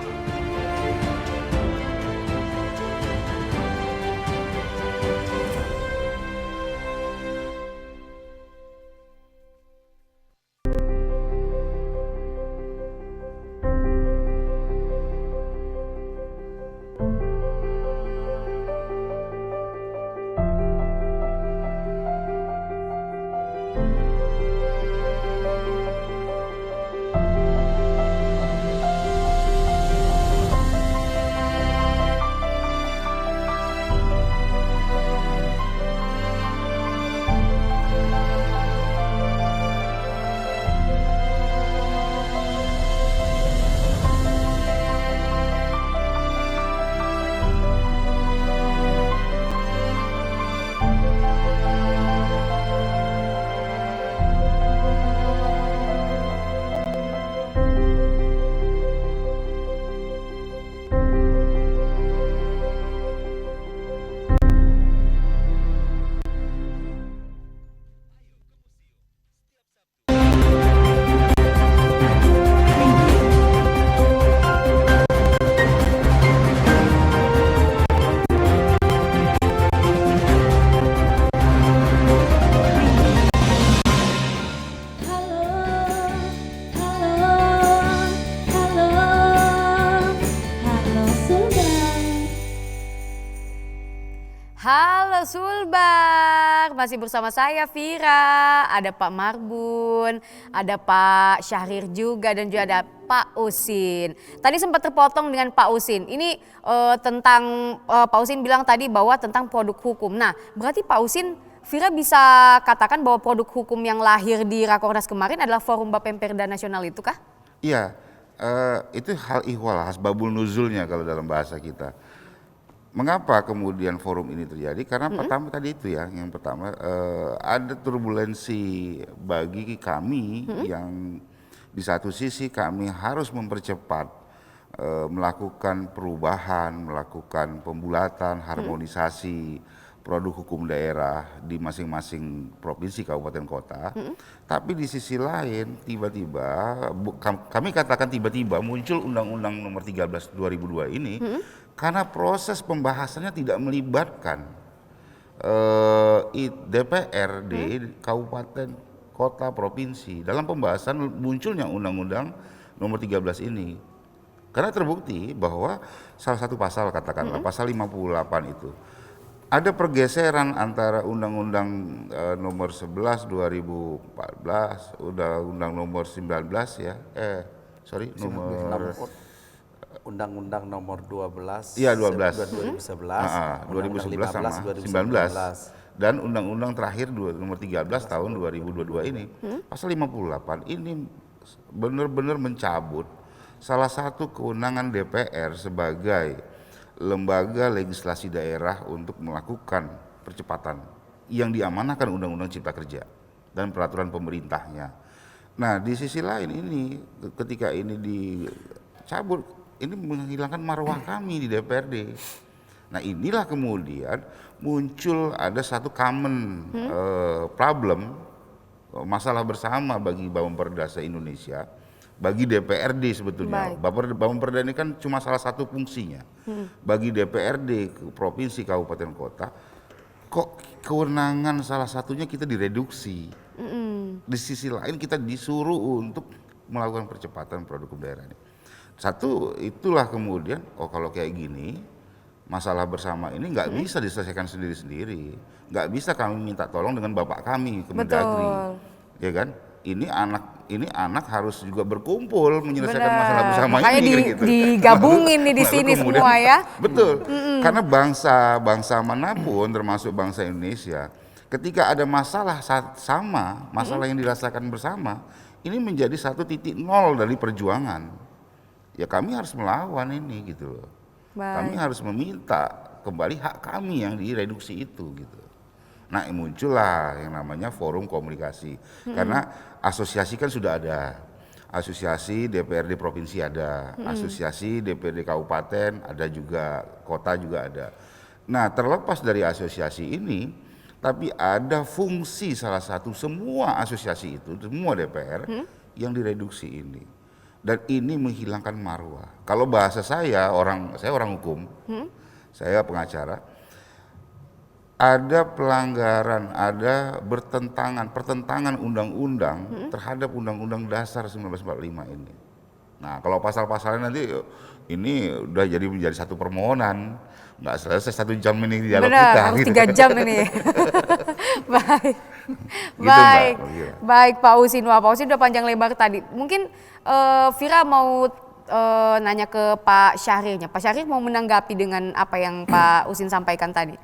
Halo Sulbar, masih bersama saya Vira, ada Pak Marbun, ada Pak Syahrir juga dan juga ada Pak Usin. Tadi sempat terpotong dengan Pak Usin, ini tentang Pak Usin bilang tadi bahwa tentang produk hukum. Nah berarti Pak Usin Vira bisa katakan bahwa produk hukum yang lahir di Rakornas kemarin adalah Forum Bapemperda Nasional itu kah? Iya, itu hal ihwal, asbabul nuzulnya kalau dalam bahasa kita. Mengapa kemudian forum ini terjadi? Karena pertama tadi itu ya, yang pertama ada turbulensi bagi kami yang di satu sisi kami harus mempercepat melakukan perubahan, melakukan pembulatan, harmonisasi produk hukum daerah di masing-masing provinsi, kabupaten, kota. Tapi di sisi lain tiba-tiba, kami katakan tiba-tiba muncul Undang-Undang Nomor 13 2002 ini karena proses pembahasannya tidak melibatkan DPRD, kabupaten, kota, provinsi. Dalam pembahasan munculnya Undang-Undang Nomor 13 ini. Karena terbukti bahwa salah satu pasal, katakanlah pasal 58 itu, ada pergeseran antara Undang-Undang Nomor 11 2014, Undang-Undang Nomor 19 ya, Undang-Undang Nomor 12. Iya 12. 2011 sama 19. Dan Undang-Undang terakhir Nomor 13 tahun 2022 ini, pasal 58 ini benar-benar mencabut salah satu kewenangan DPR sebagai lembaga legislasi daerah untuk melakukan percepatan yang diamanahkan Undang-Undang Cipta Kerja dan peraturan pemerintahnya. Nah, di sisi lain ini ketika ini dicabut, ini menghilangkan marwah kami di DPRD. Nah, inilah kemudian muncul ada satu common problem, masalah bersama bagi Bapemperda se-Indonesia, bagi DPRD sebetulnya. Bapemperda ini kan cuma salah satu fungsinya. Bagi DPRD, provinsi, kabupaten, kota, kok kewenangan salah satunya kita direduksi. Di sisi lain kita disuruh untuk melakukan percepatan produk hukum daerah ini. Satu, itulah kemudian, kalau kayak gini, masalah bersama ini nggak bisa diselesaikan sendiri-sendiri. Nggak bisa kami minta tolong dengan bapak kami, Kemendagri. Ya kan? Ini anak harus juga berkumpul menyelesaikan masalah bersama makanya ini. Makanya digabungin nih di sini semua ya. Betul, karena bangsa manapun termasuk bangsa Indonesia, ketika ada masalah sama, masalah yang dirasakan bersama, ini menjadi satu titik nol dari perjuangan. Ya kami harus melawan ini gitu loh. Kami harus meminta kembali hak kami yang direduksi itu gitu. Nah, muncullah yang namanya forum komunikasi. Karena asosiasi kan sudah ada. Asosiasi DPRD provinsi ada, asosiasi DPRD kabupaten ada juga, kota juga ada. Nah, terlepas dari asosiasi ini, tapi ada fungsi salah satu semua asosiasi itu, semua DPR yang direduksi ini. Dan ini menghilangkan marwah. Kalau bahasa saya orang hukum, saya pengacara, ada pelanggaran, ada pertentangan undang-undang terhadap Undang-Undang Dasar 1945 ini. Nah, kalau pasal-pasalnya nanti ini udah menjadi satu permohonan, nggak selesai 1 jam ini di dialog kita. Harus 3 jam ini. Baik, gitu, baik Pak Husin. Wah, Pak Husin udah panjang lebar tadi. Mungkin Vira mau nanya ke Pak Syahrirnya. Pak Syahrir mau menanggapi dengan apa yang Pak Husin sampaikan tadi.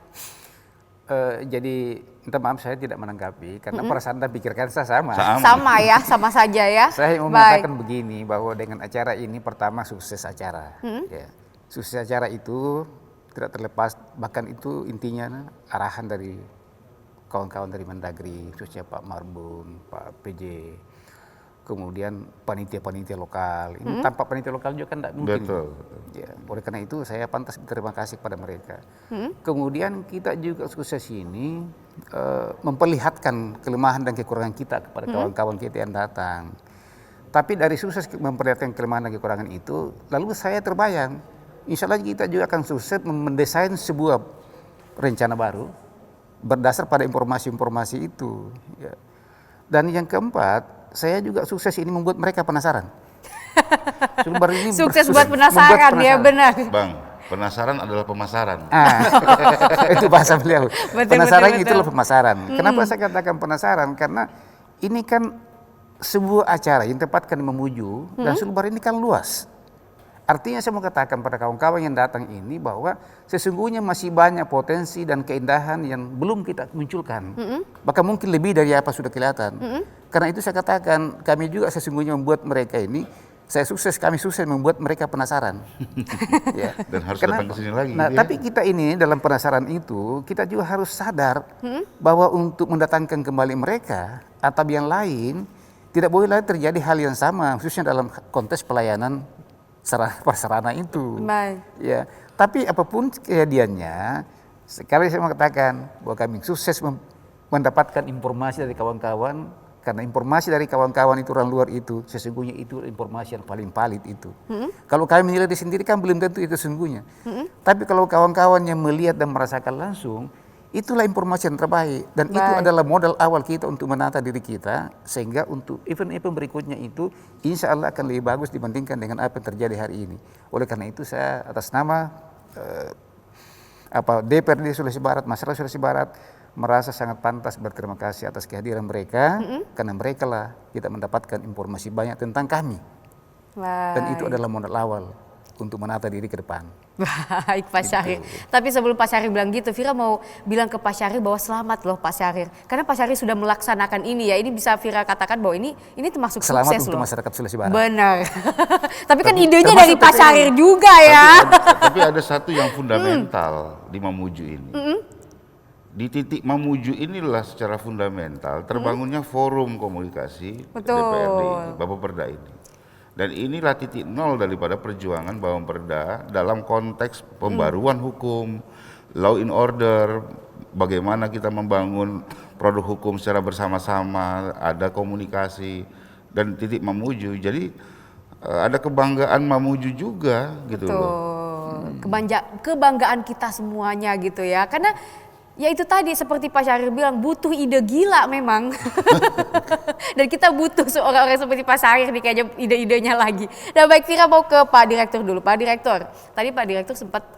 Jadi minta maaf saya tidak menanggapi karena perasaan dan pikiran saya sama. Sama ya, sama saja ya. Saya mau mengatakan begini, bahwa dengan acara ini pertama sukses acara. Ya. Sukses acara itu tidak terlepas, bahkan itu intinya arahan dari kawan-kawan dari Mendagri, khususnya Pak Marbun, Pak PJ, kemudian panitia-panitia lokal. Ini tanpa panitia lokal juga kan tidak mungkin. Betul. Ya, oleh karena itu saya pantas berterima kasih kepada mereka. Kemudian kita juga sukses ini memperlihatkan kelemahan dan kekurangan kita kepada kawan-kawan kita yang datang. Tapi dari sukses memperlihatkan kelemahan dan kekurangan itu, lalu saya terbayang, insya Allah kita juga akan sukses mendesain sebuah rencana baru berdasar pada informasi-informasi itu. Ya. Dan yang keempat, saya juga sukses ini membuat mereka penasaran. Ini sukses buat penasaran, ya benar. Bang, penasaran adalah pemasaran. Itu bahasa beliau. Penasaran betul. itulah pemasaran. Kenapa saya katakan penasaran? Karena ini kan sebuah acara yang tempatkan di Mamuju dan Sulbar ini kan luas. Artinya saya mau katakan pada kawan-kawan yang datang ini bahwa sesungguhnya masih banyak potensi dan keindahan yang belum kita munculkan. Bahkan mungkin lebih dari apa sudah kelihatan. Karena itu saya katakan kami juga sesungguhnya membuat mereka ini, kami sukses membuat mereka penasaran. Ya. Dan harus datang ke sini lagi. Nah, tapi kita ini dalam penasaran itu, kita juga harus sadar bahwa untuk mendatangkan kembali mereka atau yang lain, tidak boleh lagi terjadi hal yang sama, khususnya dalam konteks pelayanan prasarana itu. Baik. Ya, tapi apapun kejadiannya, sekali saya mengatakan bahwa kami sukses mendapatkan informasi dari kawan-kawan, karena informasi dari kawan-kawan itu orang luar itu sesungguhnya itu informasi yang paling valid itu. Kalau kami menilai sendiri kan belum tentu itu sesungguhnya. Tapi kalau kawan-kawan yang melihat dan merasakan langsung, itulah informasi yang terbaik dan itu adalah modal awal kita untuk menata diri kita sehingga untuk event-event berikutnya itu insya Allah akan lebih bagus dibandingkan dengan apa yang terjadi hari ini. Oleh karena itu saya atas nama DPRD Sulawesi Barat, masyarakat Sulawesi Barat merasa sangat pantas berterima kasih atas kehadiran mereka karena mereka lah kita mendapatkan informasi banyak tentang kami. Dan itu adalah modal awal untuk menata diri ke depan. Baik Pak Syahrir. Tapi sebelum Pak Syahrir bilang gitu, Vira mau bilang ke Pak Syahrir bahwa selamat loh Pak Syahrir. Karena Pak Syahrir sudah melaksanakan ini ya. Ini bisa Vira katakan bahwa ini termasuk selamat sukses untuk loh. masyarakat Sulawesi Barat. Benar. Tapi kan idenya dari Pak Syahrir juga ya. Tapi ada satu yang fundamental di Mamuju ini. Di titik Mamuju inilah secara fundamental terbangunnya forum komunikasi DPRD ini, Bapperda ini. Dan inilah titik nol daripada perjuangan Bapperda dalam konteks pembaruan hukum, law and order, bagaimana kita membangun produk hukum secara bersama-sama, ada komunikasi, dan titik Mamuju. Jadi ada kebanggaan Mamuju juga gitu loh. Kebanggaan kita semuanya gitu ya. Karena ya itu tadi seperti Pak Syahrir bilang butuh ide gila memang. Dan kita butuh orang-orang seperti Pak Syahrir nih kayaknya ide-idenya lagi. Nah baik Vira mau ke Pak Direktur dulu. Pak Direktur, tadi Pak Direktur sempat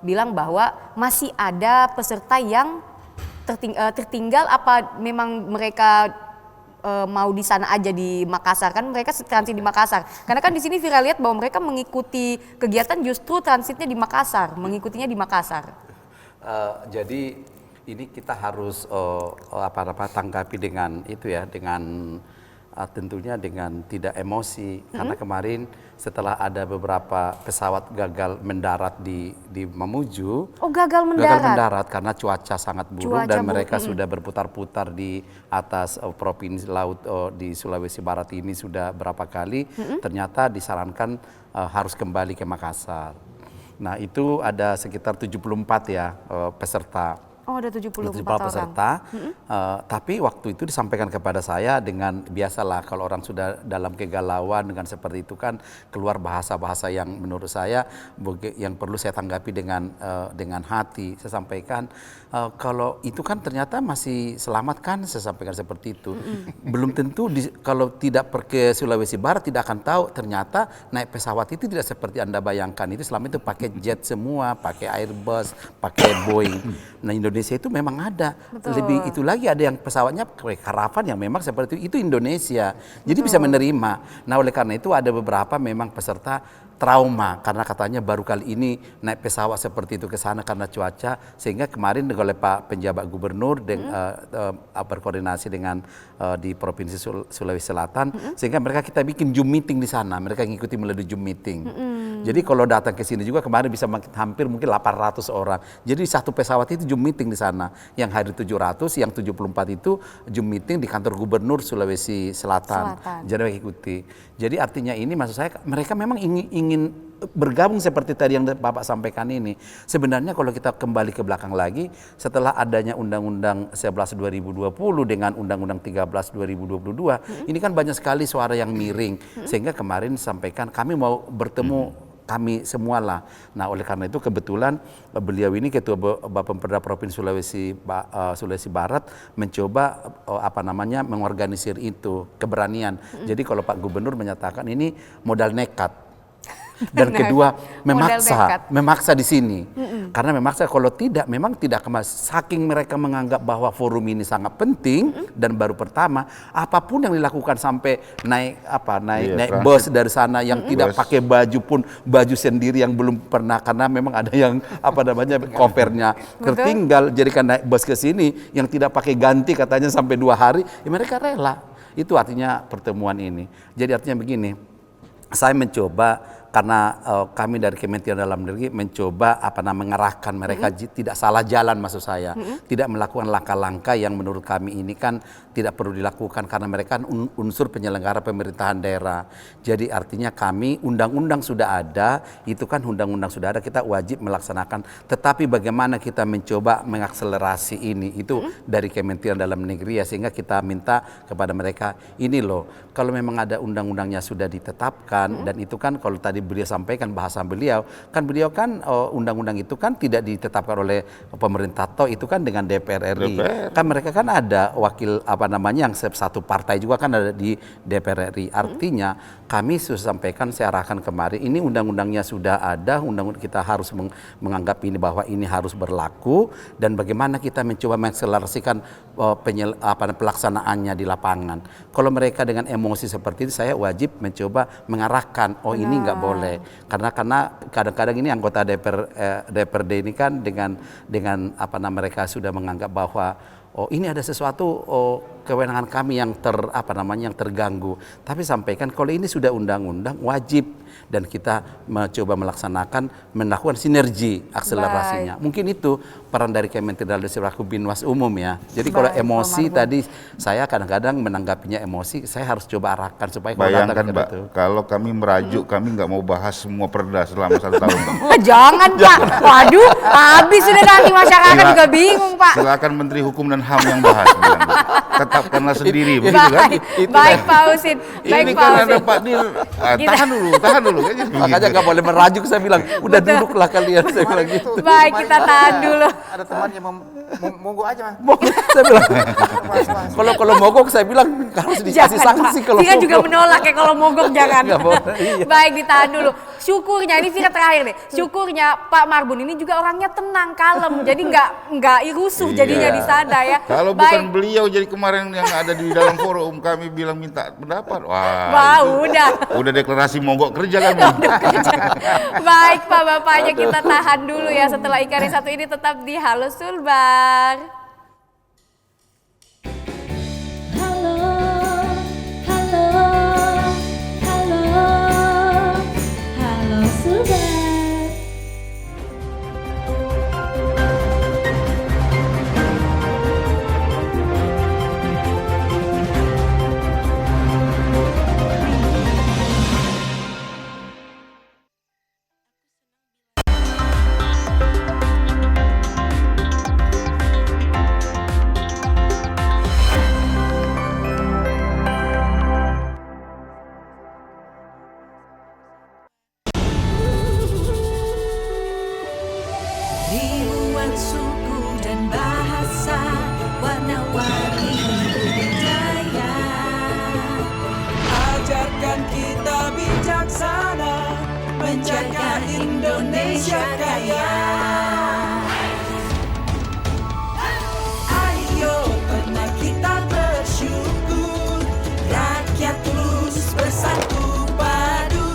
bilang bahwa masih ada peserta yang tertinggal apa memang mereka mau di sana aja di Makassar, kan mereka transit di Makassar. Karena kan di sini Vira lihat bahwa mereka mengikuti kegiatan justru transitnya di Makassar, mengikutinya di Makassar. Jadi ini kita harus tanggapi dengan itu ya, dengan tentunya dengan tidak emosi karena kemarin setelah ada beberapa pesawat gagal mendarat di Mamuju. Oh gagal mendarat? Gagal mendarat karena cuaca sangat buruk dan mereka sudah berputar-putar di atas provinsi laut di Sulawesi Barat ini sudah berapa kali. Ternyata disarankan harus kembali ke Makassar. Nah itu ada sekitar 74 ya peserta. Oh ada 74 peserta. Tapi waktu itu disampaikan kepada saya dengan biasalah kalau orang sudah dalam kegalauan dengan seperti itu kan keluar bahasa-bahasa yang menurut saya yang perlu saya tanggapi dengan hati. Saya sampaikan kalau itu kan ternyata masih selamat kan, saya sampaikan seperti itu. Belum tentu kalau tidak pergi ke Sulawesi Barat tidak akan tahu ternyata naik pesawat itu tidak seperti Anda bayangkan. Itu selama itu pakai jet semua, pakai Airbus, pakai Boeing. Nah Indonesia itu memang ada. Lebih itu lagi ada yang pesawatnya karavan yang memang seperti itu Indonesia. Jadi bisa menerima. Nah oleh karena itu ada beberapa memang peserta trauma karena katanya baru kali ini naik pesawat seperti itu ke sana karena cuaca, sehingga kemarin oleh Pak penjabat gubernur berkoordinasi dengan di Provinsi Sulawesi Selatan sehingga kita bikin Zoom meeting di sana, mereka ngikuti melalui Zoom meeting. Jadi kalau datang ke sini juga kemarin bisa hampir mungkin 800 orang. Jadi satu pesawat itu Zoom meeting di sana. Yang hari 700, yang 74 itu Zoom meeting di kantor gubernur Sulawesi Selatan. Jadi mereka ikuti. Jadi artinya ini maksud saya mereka memang ingin bergabung seperti tadi yang Bapak sampaikan ini. Sebenarnya kalau kita kembali ke belakang lagi, setelah adanya Undang-Undang 11 2020 dengan Undang-Undang 13 2022, ini kan banyak sekali suara yang miring. Sehingga kemarin sampaikan kami mau bertemu kami semualah. Nah oleh karena itu kebetulan beliau ini Ketua Bapemperda Provinsi Sulawesi Barat mencoba mengorganisir itu keberanian. Jadi kalau Pak Gubernur menyatakan ini modal nekat. Dan kedua, nekat. memaksa di sini. Karena memaksa, kalau tidak, memang tidak saking mereka menganggap bahwa forum ini sangat penting dan baru pertama, apapun yang dilakukan sampai naik bus dari sana yang tidak pakai baju pun, baju sendiri yang belum pernah, karena memang ada yang covernya tertinggal, jadi kan naik bus ke sini yang tidak pakai ganti katanya sampai 2 hari, ya mereka rela. Itu artinya pertemuan ini. Jadi artinya begini, saya mencoba, karena kami dari Kementerian Dalam Negeri mencoba mengarahkan mereka tidak salah jalan, maksud saya, tidak melakukan langkah-langkah yang menurut kami ini kan tidak perlu dilakukan, karena mereka kan unsur penyelenggara pemerintahan daerah. Jadi artinya kami, undang-undang sudah ada, itu kan undang-undang sudah ada, kita wajib melaksanakan. Tetapi bagaimana kita mencoba mengakselerasi ini, itu dari Kementerian Dalam Negeri ya, sehingga kita minta kepada mereka, ini loh, kalau memang ada undang-undangnya sudah ditetapkan, dan itu kan kalau tadi beliau sampaikan bahasa beliau kan undang-undang itu kan tidak ditetapkan oleh pemerintah, toh itu kan dengan DPR RI. Kan mereka kan ada wakil yang satu partai juga kan ada di DPR RI. Artinya kami sudah sampaikan, saya arahkan kemarin, ini undang-undangnya sudah ada, kita harus menganggap ini bahwa ini harus berlaku, dan bagaimana kita mencoba mengakselerasikan pelaksanaannya di lapangan. Kalau mereka dengan emosi seperti itu, saya wajib mencoba mengarahkan, ini nggak boleh, karena kadang-kadang ini anggota DPRD ini kan dengan mereka sudah menganggap bahwa ini ada sesuatu kewenangan kami yang terganggu. Tapi sampaikan kalau ini sudah undang-undang wajib, dan kita mencoba melakukan sinergi akselerasinya. Mungkin itu peran dari Kementerian Dalam Negeri selaku Binwas Umum ya. Jadi kalau emosi tadi, saya kadang-kadang menanggapinya emosi, saya harus coba arahkan supaya bayangkan Mbak, kalau kami merajuk, kami nggak mau bahas semua perda selama 1 tahun. Jangan Pak, waduh, habis sudah nanti masyarakat juga bingung Pak. Silakan Menteri Hukum dan HAM yang bahas. Tetapkanlah sendiri, begitu kan? Baik Pak Husin, ini kan ada Pak Dir, tahan dulu. Makanya nggak boleh merajuk, saya bilang, udah duduklah kalian, saya bilang gitu. Baik, kita tahan dulu. Ada temannya mogok aja Mas. Saya bilang, kalau mogok saya bilang harus dikasih sanksi. Kalau Vira juga menolak ya kalau mogok, jangan. Iya. Baik, ditahan dulu. Syukurnya, ini Vira terakhir nih, syukurnya Pak Marbun ini juga orangnya tenang, kalem, jadi nggak rusuh jadinya di sana ya. Kalau bukan beliau, jadi kemarin yang ada di dalam forum kami bilang minta pendapat, udah deklarasi mogok kerja kan. Baik Pak Bapaknya, kita tahan dulu ya, setelah ikan yang satu ini tetap di Halo Sulbar. Halo, halo, halo, halo Sulbar. Ribuan suku dan bahasa, warna-warni budaya. Ajarkan kita bijaksana, menjaga Indonesia kaya. Ayo pernah kita bersyukur, rakyat terus bersatu padu,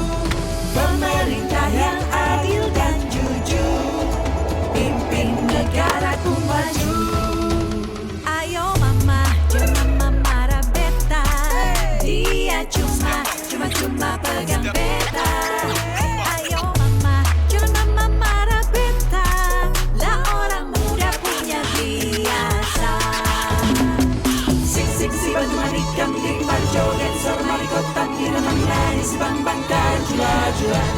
pemerintah yang adil dan jujur, pimpin negaraku maju. Ayo mama, jangan marah beta, dia cuma pegang beta. Ayo mama, jangan marah beta, lah orang muda punya biasa. Sing sing si bantu manikam di parjoget, sor marikotam di dalam lari, si bang bangkar jula,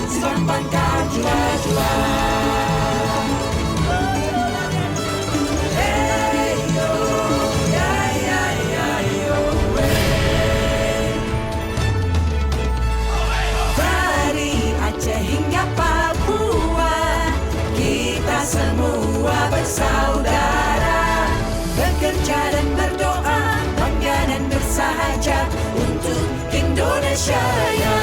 si bang bangkar jula. Semua bersaudara, bekerja dan berdoa, bangga dan bersahaja untuk Indonesia Raya.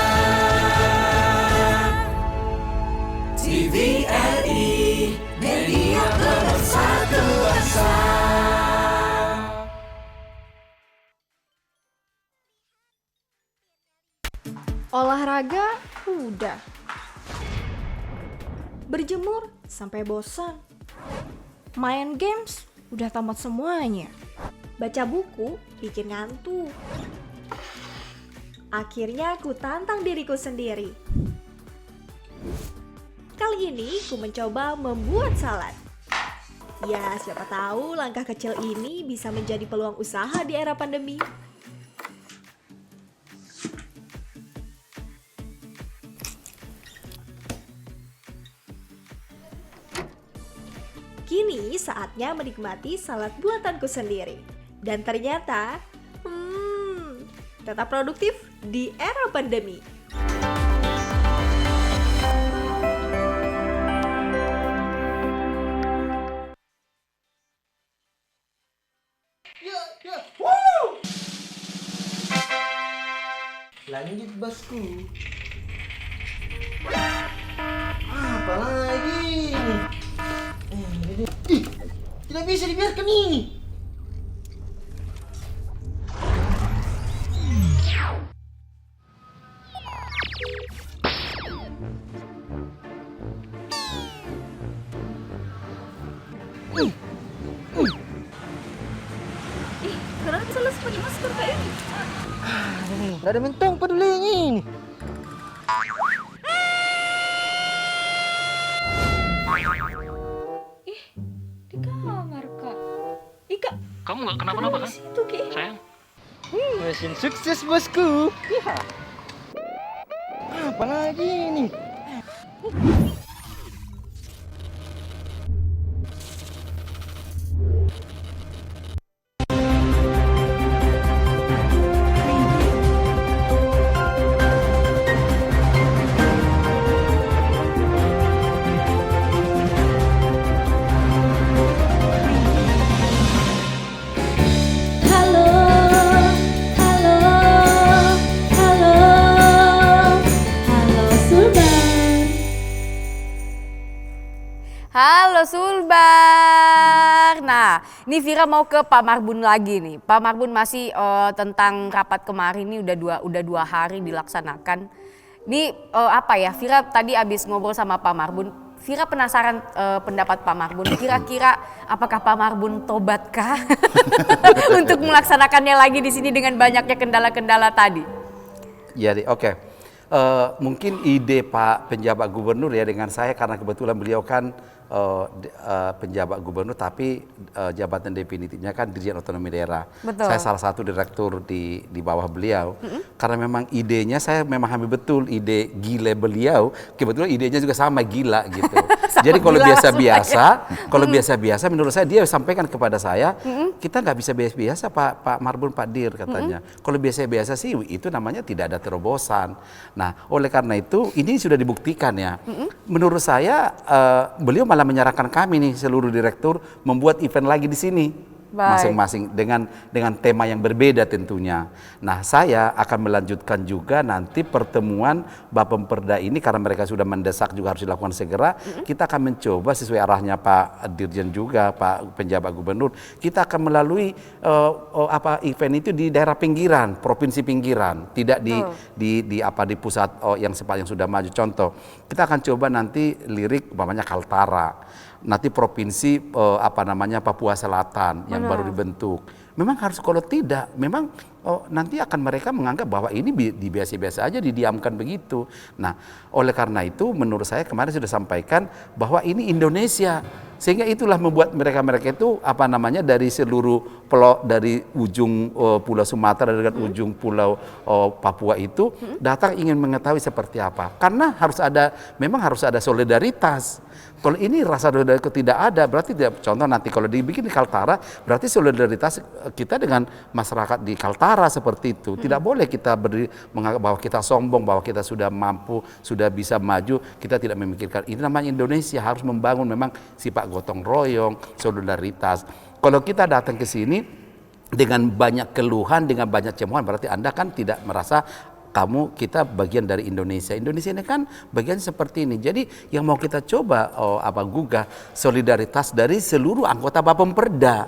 Olahraga udah. Berjemur sampai bosan. Main games udah tamat semuanya. Baca buku bikin ngantuk. Akhirnya aku tantang diriku sendiri. Kali ini aku mencoba membuat salad. Ya, siapa tahu langkah kecil ini bisa menjadi peluang usaha di era pandemi. Kini saatnya menikmati salad buatanku sendiri. Dan ternyata, tetap produktif di era pandemi. Lanjut bosku. Apa lagi ini? Tidak bisa dibiarkan ini. Kenapa selalu pakai masker kayak ini? Gak ada mentong peduli ini. Di kamar, Kak. Ika, Kamu nggak kenapa-napa kan? situ, Ki. Sayang. Mesin sukses bosku. Ya. Apa lagi ini? Halo, halo, halo, halo Sulban. Halo Sulbar. Nah, ini Vira mau ke Pak Marbun lagi nih. Pak Marbun masih tentang rapat kemarin ini udah dua hari dilaksanakan. Ini apa ya? Vira tadi abis ngobrol sama Pak Marbun. Vira penasaran pendapat Pak Marbun. Kira-kira apakah Pak Marbun tobatkah untuk melaksanakannya lagi di sini dengan banyaknya kendala-kendala tadi? Jadi oke. Mungkin ide Pak penjabat gubernur ya dengan saya karena kebetulan beliau kan penjabat gubernur tapi jabatan definitifnya kan Dirjen Otonomi Daerah. Betul. Saya salah satu direktur di bawah beliau. Karena memang idenya saya memang ambil betul ide gila beliau. Kebetulan idenya juga sama gila gitu. Jadi kalau biasa-biasa menurut saya dia sampaikan kepada saya, kita nggak bisa biasa-biasa Pak Marbun Pak Dir katanya. Kalau biasa-biasa sih itu namanya tidak ada terobosan. Nah, oleh karena itu ini sudah dibuktikan ya. Menurut saya beliau malah menyarankan kami nih seluruh direktur membuat event lagi di sini. Masing-masing dengan tema yang berbeda tentunya. Nah, saya akan melanjutkan juga nanti pertemuan Bapemperda ini karena mereka sudah mendesak juga harus dilakukan segera. Kita akan mencoba sesuai arahnya Pak Dirjen juga, Pak penjabat gubernur. Kita akan melalui event itu di daerah pinggiran, provinsi pinggiran, tidak di pusat yang sudah maju. Contoh, kita akan coba nanti lirik umpamanya Kaltara. Nanti provinsi Papua Selatan yang baru dibentuk. Memang harus kalau tidak, memang nanti akan mereka menganggap bahwa ini biasa-biasa aja didiamkan begitu. Nah, oleh karena itu menurut saya kemarin sudah sampaikan bahwa ini Indonesia. Sehingga itulah membuat mereka itu dari seluruh pulau dari ujung pulau Sumatera dengan ujung pulau Papua itu datang ingin mengetahui seperti apa. Karena memang harus ada solidaritas. Kalau ini rasa solidaritas tidak ada, berarti tidak. Contoh nanti kalau dibikin di Kaltara, berarti solidaritas kita dengan masyarakat di Kaltara seperti itu. Tidak boleh kita menganggap bahwa kita sombong, bahwa kita sudah mampu, sudah bisa maju. Kita tidak memikirkan. Ini namanya Indonesia harus membangun memang sifat gotong royong, solidaritas. Kalau kita datang ke sini dengan banyak keluhan, dengan banyak cemoohan, berarti Anda kan tidak merasa kita bagian dari Indonesia. Indonesia ini kan bagian seperti ini. Jadi yang mau kita coba gugah solidaritas dari seluruh anggota Bapemperda.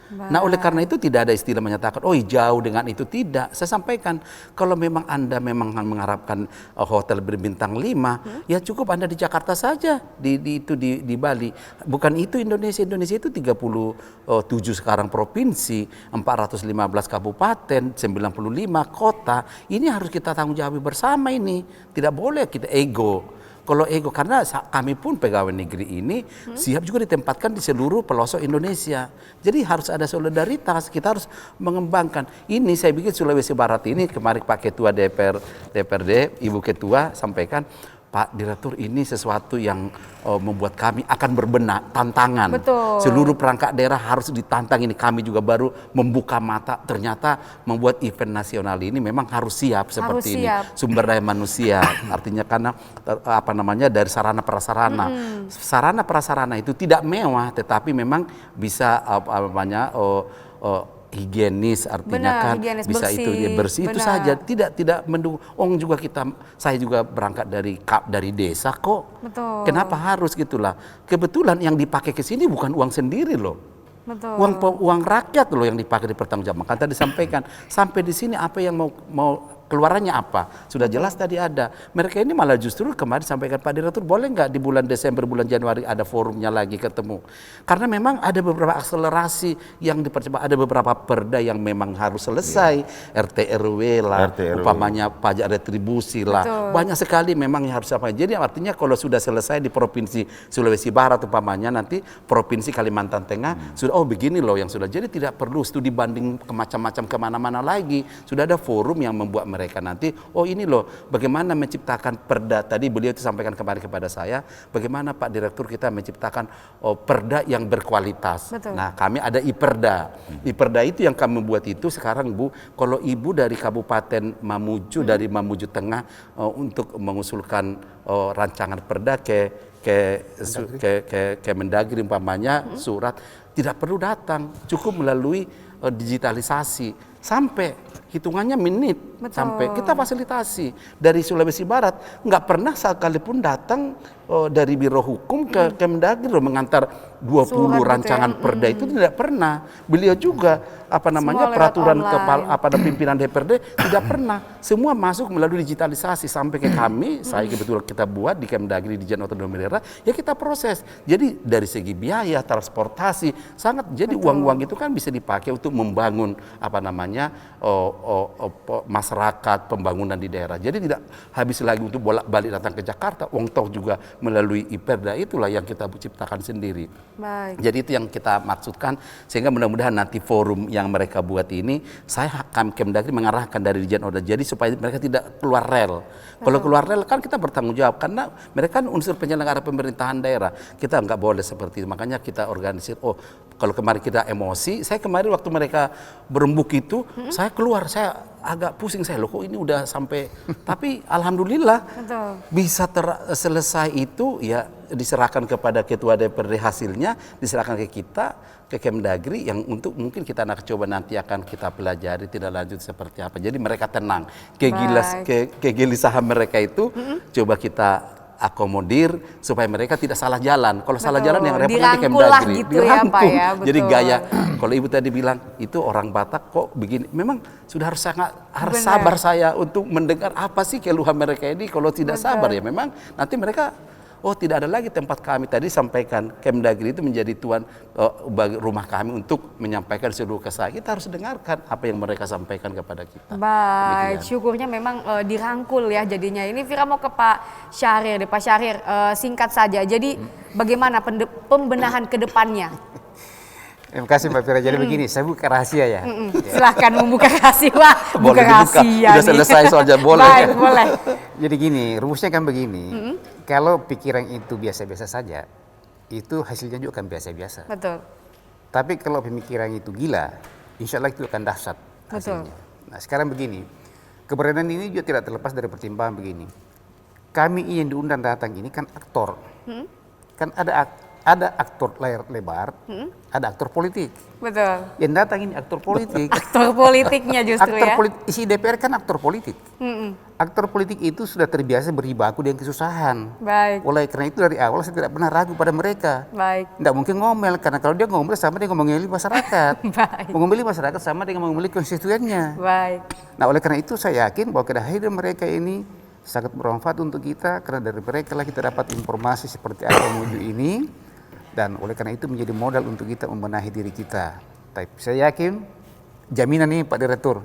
Nah, oleh karena itu tidak ada istilah menyatakan, oh jauh dengan itu, tidak. Saya sampaikan, kalau memang Anda memang mengharapkan hotel berbintang 5, ya cukup Anda di Jakarta saja, di Bali. Bukan itu Indonesia itu 37 sekarang provinsi, 415 kabupaten, 95 kota. Ini harus kita tanggung jawab bersama ini. Tidak boleh kita ego. Kalau ego, karena kami pun pegawai negeri ini siap juga ditempatkan di seluruh pelosok Indonesia. Jadi harus ada solidaritas, kita harus mengembangkan. Ini saya bikin Sulawesi Barat ini, kemarin Pak Ketua DPRD, Ibu Ketua sampaikan, Pak Direktur, ini sesuatu yang membuat kami akan berbenah, tantangan. Betul. Seluruh perangkat daerah harus ditantang ini. Kami juga baru membuka mata, ternyata membuat event nasional ini memang harus siap seperti ini. Sumber daya manusia, artinya karena dari sarana prasarana. Sarana prasarana itu tidak mewah, tetapi memang bisa higienis, artinya higienis, bisa bersih, itu bersih, itu saja, tidak mendukung. Juga saya juga berangkat dari desa kok. Betul. Kenapa harus gitulah? Kebetulan yang dipakai ke sini bukan uang sendiri loh. Betul. Uang rakyat loh yang dipakai dipertanggungjawabkan. Tadi disampaikan sampai di sini apa yang mau keluarannya apa? Sudah jelas tadi ada. Mereka ini malah justru kemarin sampaikan, Pak Direktur, boleh nggak di bulan Desember, bulan Januari ada forumnya lagi ketemu? Karena memang ada beberapa akselerasi yang dipercepat, ada beberapa perda yang memang harus selesai, RT RW lah, umpamanya pajak retribusi lah. Betul. Banyak sekali memang yang harus apa. Jadi artinya kalau sudah selesai di Provinsi Sulawesi Barat umpamanya, nanti Provinsi Kalimantan Tengah sudah, begini loh yang sudah. Jadi tidak perlu studi banding ke macam-macam kemana-mana lagi. Sudah ada forum yang membuat mereka nanti, ini loh bagaimana menciptakan perda. Tadi beliau itu sampaikan kemarin kepada saya, bagaimana Pak Direktur kita menciptakan perda yang berkualitas. Betul. Nah, kami ada IPERDA. IPERDA itu yang kami buat itu sekarang, Bu, kalau Ibu dari Kabupaten Mamuju, dari Mamuju Tengah, untuk mengusulkan rancangan perda ke Mendagri umpamanya, surat, tidak perlu datang, cukup melalui digitalisasi. Sampai hitungannya menit. Betul. Sampai kita fasilitasi dari Sulawesi Barat, nggak pernah sekalipun datang dari Biro Hukum ke Kemendagri mengantar 20 rancangan perda, itu tidak pernah. Beliau juga peraturan pimpinan DPRD tidak pernah. Semua masuk melalui digitalisasi sampai ke kami. Saya kebetulan kita buat di Kemendagri di Dijen Otonomi Daerah, ya kita proses. Jadi dari segi biaya, transportasi sangat. Jadi uang-uang itu kan bisa dipakai untuk membangun masyarakat, pembangunan di daerah. Jadi tidak habis lagi untuk bolak-balik datang ke Jakarta. Wong toh juga melalui IPERDA itulah yang kita ciptakan sendiri. Baik. Jadi itu yang kita maksudkan, sehingga mudah-mudahan nanti forum yang mereka buat ini, Kemendagri mengarahkan dari Dijen Oda, jadi supaya mereka tidak keluar rel. Kalau keluar rel kan kita bertanggung jawab, karena mereka kan unsur penyelenggara pemerintahan daerah. Kita nggak boleh seperti itu, makanya kita organisir. Kalau kemarin kita emosi, saya kemarin waktu mereka berembuk itu, saya keluar, saya agak pusing, saya loh kok ini udah sampai. Tapi alhamdulillah bisa selesai itu, ya diserahkan kepada Ketua DPRD, hasilnya diserahkan ke kita, ke Kemendagri, yang untuk mungkin kita coba nanti akan kita pelajari tidak lanjut seperti apa. Jadi mereka tenang, kegelisahan mereka itu coba kita akomodir supaya mereka tidak salah jalan. Kalau salah jalan yang repot nanti Kemendagri. Gitu ya, Pak, ya, jadi gaya, kalau Ibu tadi bilang itu orang Batak kok begini, memang sudah harus sabar saya untuk mendengar apa sih keluhan mereka ini. Kalau tidak sabar ya memang nanti mereka tidak ada lagi tempat kami. Tadi sampaikan Kemendagri itu menjadi tuan rumah kami untuk menyampaikan seluruh kesan. Kita harus dengarkan apa yang mereka sampaikan kepada kita. Baik, syukurnya memang dirangkul ya jadinya. Ini Vira mau ke Pak Syahrir deh. Pak Syahrir, singkat saja. Jadi bagaimana pembenahan ke depannya? Terima kasih Mbak Vira. Jadi begini, saya buka rahasia ya. Silahkan membuka rahasia. Boleh dibuka, sudah selesai soalnya, boleh. Baik, boleh. Jadi gini, rumusnya kan begini. Kalau pikiran itu biasa-biasa saja, itu hasilnya juga kan biasa-biasa. Betul. Tapi kalau pemikiran itu gila, insya Allah itu akan dahsyat hasilnya. Nah sekarang begini, keberadaan ini juga tidak terlepas dari pertimbangan begini. Kami yang diundang datang ini kan aktor. Kan ada ada aktor layar lebar, ada aktor politik. Betul. Yang datang ini aktor politik. Aktor politiknya justru Isi DPR kan aktor politik. Aktor politik itu sudah terbiasa berjibaku dengan kesusahan. Baik. Oleh karena itu dari awal saya tidak pernah ragu pada mereka. Baik. Tidak mungkin ngomel, karena kalau dia ngomel sama dia ngomongin masyarakat. Baik. Mengomeli masyarakat sama dengan mengomeli konstituennya. Baik. Nah, oleh karena itu saya yakin bahwa kehadiran mereka ini sangat bermanfaat untuk kita, karena dari mereka lah kita dapat informasi seperti apa menuju ini. Dan oleh karena itu menjadi modal untuk kita membenahi diri kita. Tapi saya yakin, jaminan nih Pak Direktur,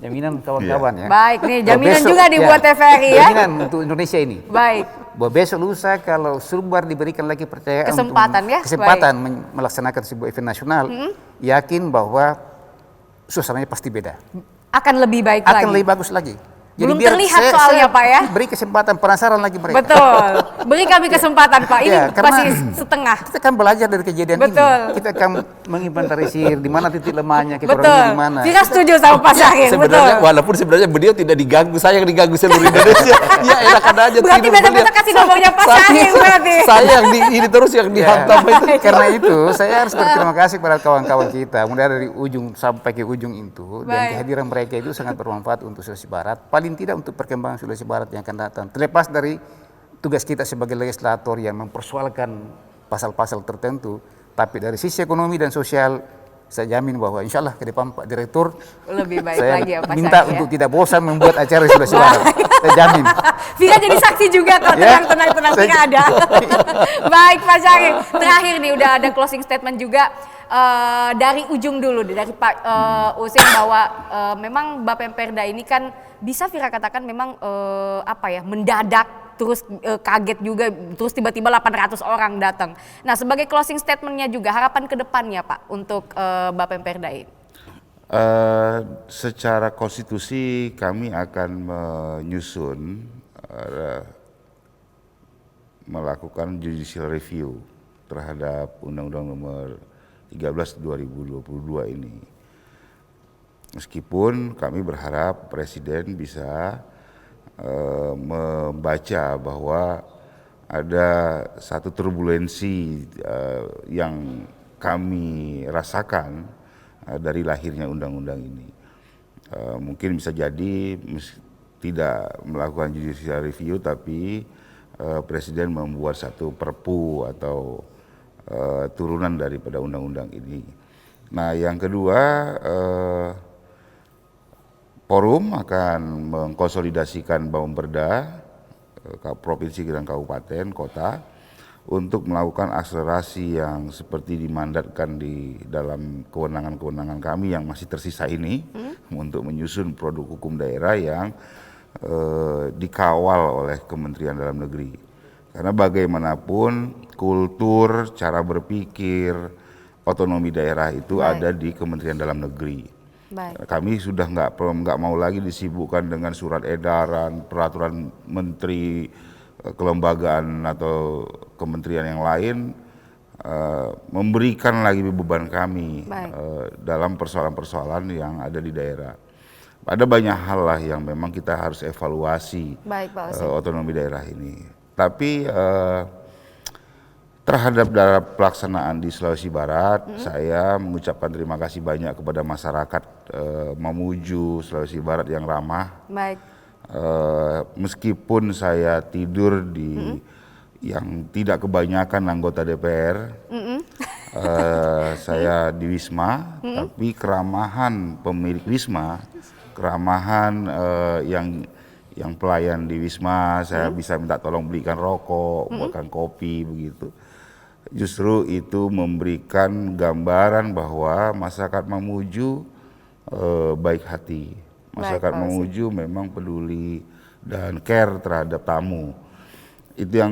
jaminan kawan-kawan ya. Baik nih, jaminan besok, juga dibuat TVRI ya. Jaminan untuk Indonesia ini. Baik. Bahwa besok lusa kalau Sulbar diberikan lagi percayaan Kesempatan untuk ya. kesempatan melaksanakan sebuah event nasional, yakin bahwa suasananya pasti beda. Akan lebih baik lagi. Akan lebih bagus lagi. Belum terlihat soalnya Pak ya. Beri kesempatan, penasaran lagi mereka. Betul. Beri kami kesempatan Pak. Ini masih setengah. Kita kan belajar dari kejadian ini. Kita akan menginventarisir di mana titik lemahnya, kekurangannya di mana. Kita setuju sama Pak Syahir. Sebenarnya walaupun sebenarnya beliau tidak diganggu, saya yang diganggu seluruh Indonesia. Ya enakan aja. Berarti besok-besok kasih nomornya Pak Syahir berarti. Saya yang ini terus yang dihantam itu. Karena itu saya harus berterima kasih kepada kawan-kawan kita. Mulai dari ujung sampai ke ujung itu. Dan kehadiran mereka itu sangat bermanfaat untuk Sulawesi Barat. Paling tidak untuk perkembangan Sulawesi Barat yang akan datang. Terlepas dari tugas kita sebagai legislator yang mempersoalkan pasal-pasal tertentu, tapi dari sisi ekonomi dan sosial, saya jamin bahwa insya Allah ke depan Pak Direktur lebih baik saya lagi ya Pak minta Syahir, untuk tidak bosan membuat acara di Sulawesi Barat. Saya jamin. Vira jadi saksi juga kok, tenang Vira ada. Baik Pak Syahir, terakhir nih udah ada closing statement juga. Dari ujung dulu dari Pak Usin bahwa memang Bapemperda ini kan bisa Vira katakan memang mendadak, terus kaget juga, terus tiba-tiba 800 orang datang. Nah sebagai closing statementnya juga harapan ke depannya Pak untuk Bapemperda ini. Secara konstitusi kami akan menyusun melakukan judicial review terhadap Undang-Undang Nomor 13 2022 ini. Meskipun kami berharap Presiden bisa membaca bahwa ada satu turbulensi yang kami rasakan dari lahirnya undang-undang ini. Mungkin bisa jadi tidak melakukan judicial review, tapi Presiden membuat satu perpu atau turunan daripada undang-undang ini. Nah, yang kedua, Forum akan mengkonsolidasikan Bapemperda, provinsi dan kabupaten, kota, untuk melakukan akselerasi yang seperti dimandatkan di dalam kewenangan-kewenangan kami yang masih tersisa ini, untuk menyusun produk hukum daerah yang dikawal oleh Kementerian Dalam Negeri. Karena bagaimanapun kultur, cara berpikir, otonomi daerah itu ada di Kementerian Dalam Negeri. Kami sudah nggak mau lagi disibukkan dengan surat edaran, peraturan menteri, kelembagaan atau kementerian yang lain, memberikan lagi beban kami dalam persoalan-persoalan yang ada di daerah. Ada banyak hal lah yang memang kita harus evaluasi otonomi daerah ini. Tapi terhadap dalam pelaksanaan di Sulawesi Barat, saya mengucapkan terima kasih banyak kepada masyarakat Mamuju, Sulawesi Barat yang ramah. Meskipun saya tidur di yang tidak kebanyakan anggota DPR, saya di Wisma, tapi keramahan pemilik Wisma, keramahan yang pelayan di Wisma, saya bisa minta tolong belikan rokok, buatkan kopi begitu. Justru itu memberikan gambaran bahwa masyarakat Mamuju baik hati. Masyarakat Mamuju memang peduli dan care terhadap tamu. Itu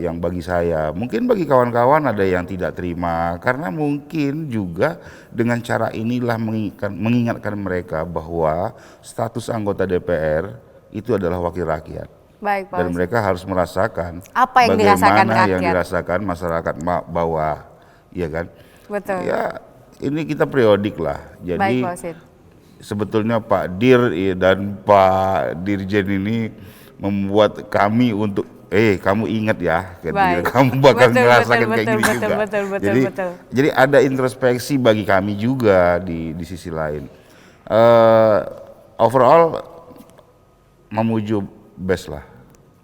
yang bagi saya. Mungkin bagi kawan-kawan ada yang tidak terima, karena mungkin juga dengan cara inilah mengingatkan mereka bahwa status anggota DPR itu adalah wakil rakyat. Dan mereka harus merasakan apa yang dirasakan rakyat, yang dirasakan masyarakat bawah, ya kan? Betul. Ya, ini kita periodik lah. Jadi sebetulnya Pak Dir dan Pak Dirjen ini membuat kami untuk kamu ingat ya, Baik. kamu bakal Betul, merasakan betul, kayak gini betul, juga. betul. Jadi ada introspeksi bagi kami juga di sisi lain. Overall Mamuju best lah.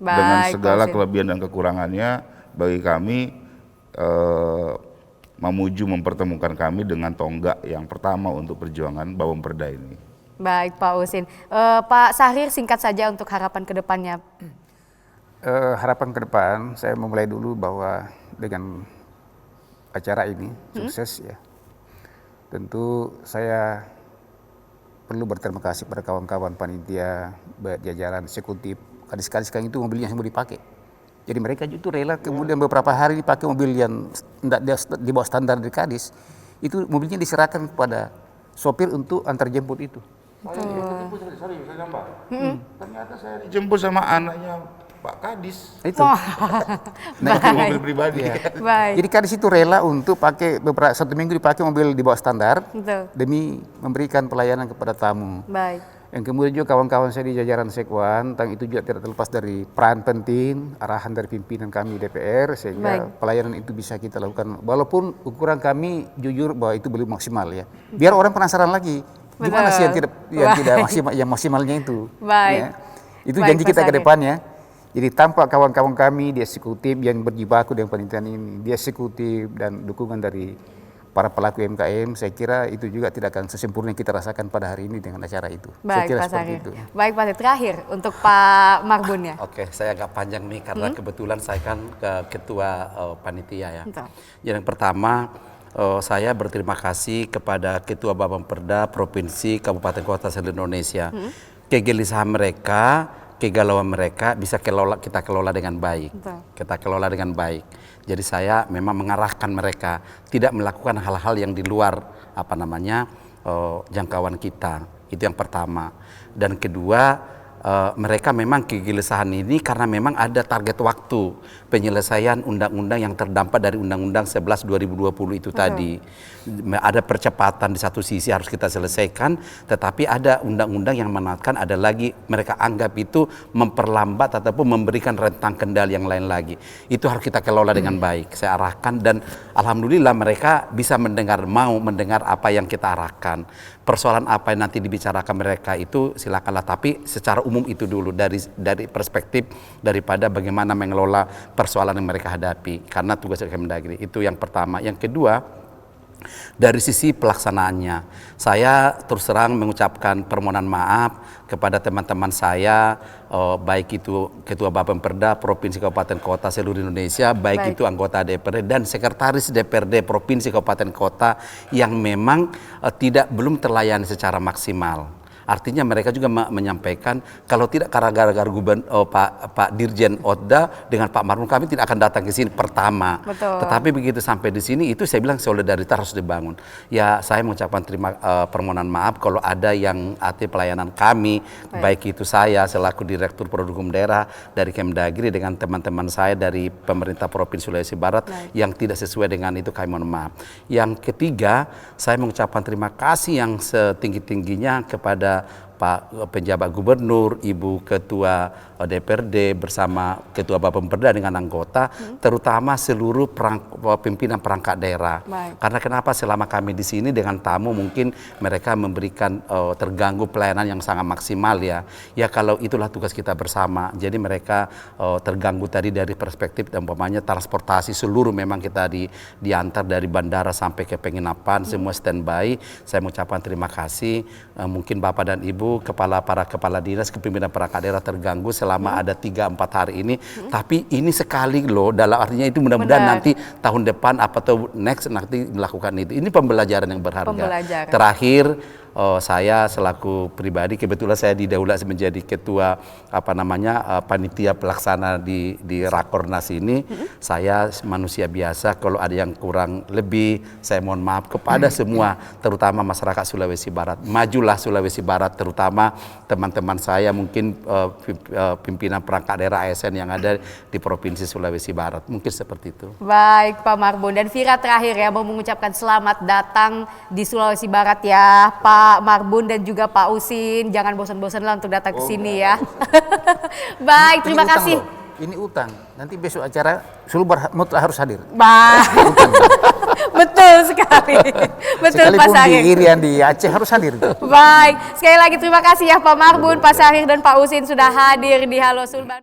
Baik, dengan segala Pak Husin. kelebihan dan kekurangannya, bagi kami Mamuju mempertemukan kami dengan tonggak yang pertama untuk perjuangan Bapemperda ini. Baik Pak Husin. Pak Syahrir, singkat saja untuk harapan ke depannya. Harapan ke depan, saya memulai dulu bahwa dengan acara ini sukses ya. Tentu saya perlu berterima kasih pada kawan-kawan panitia, jajaran eksekutif. Kadis-kadis sekarang itu mobilnya semua dipakai. Jadi mereka itu rela kemudian beberapa hari dipakai mobil yang tidak di bawah standar dari Kadis. Itu mobilnya diserahkan kepada sopir untuk antar jemput itu. Sorry, saya gambar. Ternyata saya dijemput sama anaknya Pak Kadis. Itu. Nah, itu mobil pribadi. Baik. Jadi Kadis itu rela untuk pakai satu minggu dipakai mobil di bawah standar. Betul. Demi memberikan pelayanan kepada tamu. Baik. Yang kemudian juga kawan-kawan saya di jajaran Sekwan, tentang itu juga tidak terlepas dari peran penting, arahan dari pimpinan kami DPR, sehingga pelayanan itu bisa kita lakukan. Walaupun ukuran kami jujur bahwa itu belum maksimal ya. Biar orang penasaran lagi, gimana sih yang maksimalnya itu. Baik. Ya. Itu janji kita ke depannya. Jadi tanpa kawan-kawan kami di eksekutif yang berjibaku dengan penelitian ini, di eksekutif dan dukungan dari para pelaku UMKM, saya kira itu juga tidak akan sesempurna yang kita rasakan pada hari ini dengan acara itu. Baik, saya kira Pak seperti Syahrir. itu. Baik Pak Syahrir, terakhir untuk Pak Marbun ya. Oke, saya agak panjang nih karena kebetulan saya kan ketua panitia ya. Betul. Yang pertama, saya berterima kasih kepada Ketua Bapemperda Provinsi Kabupaten Kota seluruh Indonesia. Kegelisahan mereka, kegalauan mereka bisa kita kelola dengan baik. Betul. Kita kelola dengan baik. Jadi saya memang mengarahkan mereka tidak melakukan hal-hal yang di luar jangkauan kita. Itu yang pertama. Dan kedua, mereka memang kegelisahan ini karena memang ada target waktu penyelesaian undang-undang yang terdampak dari Undang-Undang 11 2020 itu tadi. Ada percepatan di satu sisi harus kita selesaikan, tetapi ada undang-undang yang menatkan ada lagi mereka anggap itu memperlambat ataupun memberikan rentang kendali yang lain lagi. Itu harus kita kelola dengan baik. Saya arahkan dan alhamdulillah mereka bisa mau mendengar apa yang kita arahkan. Persoalan apa yang nanti dibicarakan mereka itu silakanlah, tapi secara umum itu dulu dari perspektif daripada bagaimana mengelola persoalan yang mereka hadapi, karena tugas Kemendagri itu yang pertama. Yang kedua, dari sisi pelaksanaannya, saya terus terang mengucapkan permohonan maaf kepada teman-teman saya, baik itu Ketua Bapemperda Provinsi Kabupaten Kota seluruh Indonesia, baik itu anggota DPRD dan Sekretaris DPRD Provinsi Kabupaten Kota yang memang belum terlayani secara maksimal. Artinya mereka juga menyampaikan kalau tidak karena gara-gara Pak Dirjen Otda dengan Pak Marbun kami tidak akan datang ke sini pertama. Betul. Tetapi begitu sampai di sini itu saya bilang solidaritas harus dibangun. Ya saya mengucapkan permohonan maaf kalau ada yang pelayanan kami, baik itu saya selaku Direktur Produk Hukum Daerah dari Kemendagri dengan teman-teman saya dari pemerintah Provinsi Sulawesi Barat yang tidak sesuai dengan itu, kami mohon maaf. Yang ketiga, saya mengucapkan terima kasih yang setinggi-tingginya kepada Pak Penjabat Gubernur, Ibu Ketua DPRD bersama Ketua Bapemperda dengan anggota, terutama seluruh pimpinan perangkat daerah. Karena kenapa selama kami di sini dengan tamu mungkin mereka memberikan terganggu pelayanan yang sangat maksimal ya. Ya kalau itulah tugas kita bersama. Jadi mereka terganggu tadi dari perspektif dan umpamanya transportasi seluruh memang kita diantar dari bandara sampai ke penginapan semua standby. Saya mengucapkan terima kasih. Mungkin Bapak dan Ibu para kepala dinas kepemimpinan perangkat daerah terganggu selama ada 3-4 hari ini, tapi ini sekali loh, dalam artinya itu mudah-mudahan nanti tahun depan atau next nanti melakukan itu. Ini pembelajaran yang berharga. Terakhir, saya selaku pribadi kebetulan saya didaulat menjadi ketua panitia pelaksana di Rakornas ini. Saya manusia biasa, kalau ada yang kurang lebih saya mohon maaf kepada semua, terutama masyarakat Sulawesi Barat. Majulah Sulawesi Barat, terutama teman-teman saya mungkin pimpinan perangkat daerah ASN yang ada di Provinsi Sulawesi Barat. Mungkin seperti itu. Baik Pak Marbun, dan Vira terakhir ya mau mengucapkan selamat datang di Sulawesi Barat ya Pak Pak Marbun dan juga Pak Usin. Jangan bosan-bosan lah untuk datang ke sini ya. Baik, terima Ini utang kasih. loh. Ini utang. Nanti besok acara Sulbar mutlak harus hadir. Betul sekali. Betul Pak Sekalipun Sahir. di Irian di Aceh harus hadir. Baik, sekali lagi terima kasih ya Pak Marbun, Pak Sahir dan Pak Usin sudah hadir di Halo Sulbar.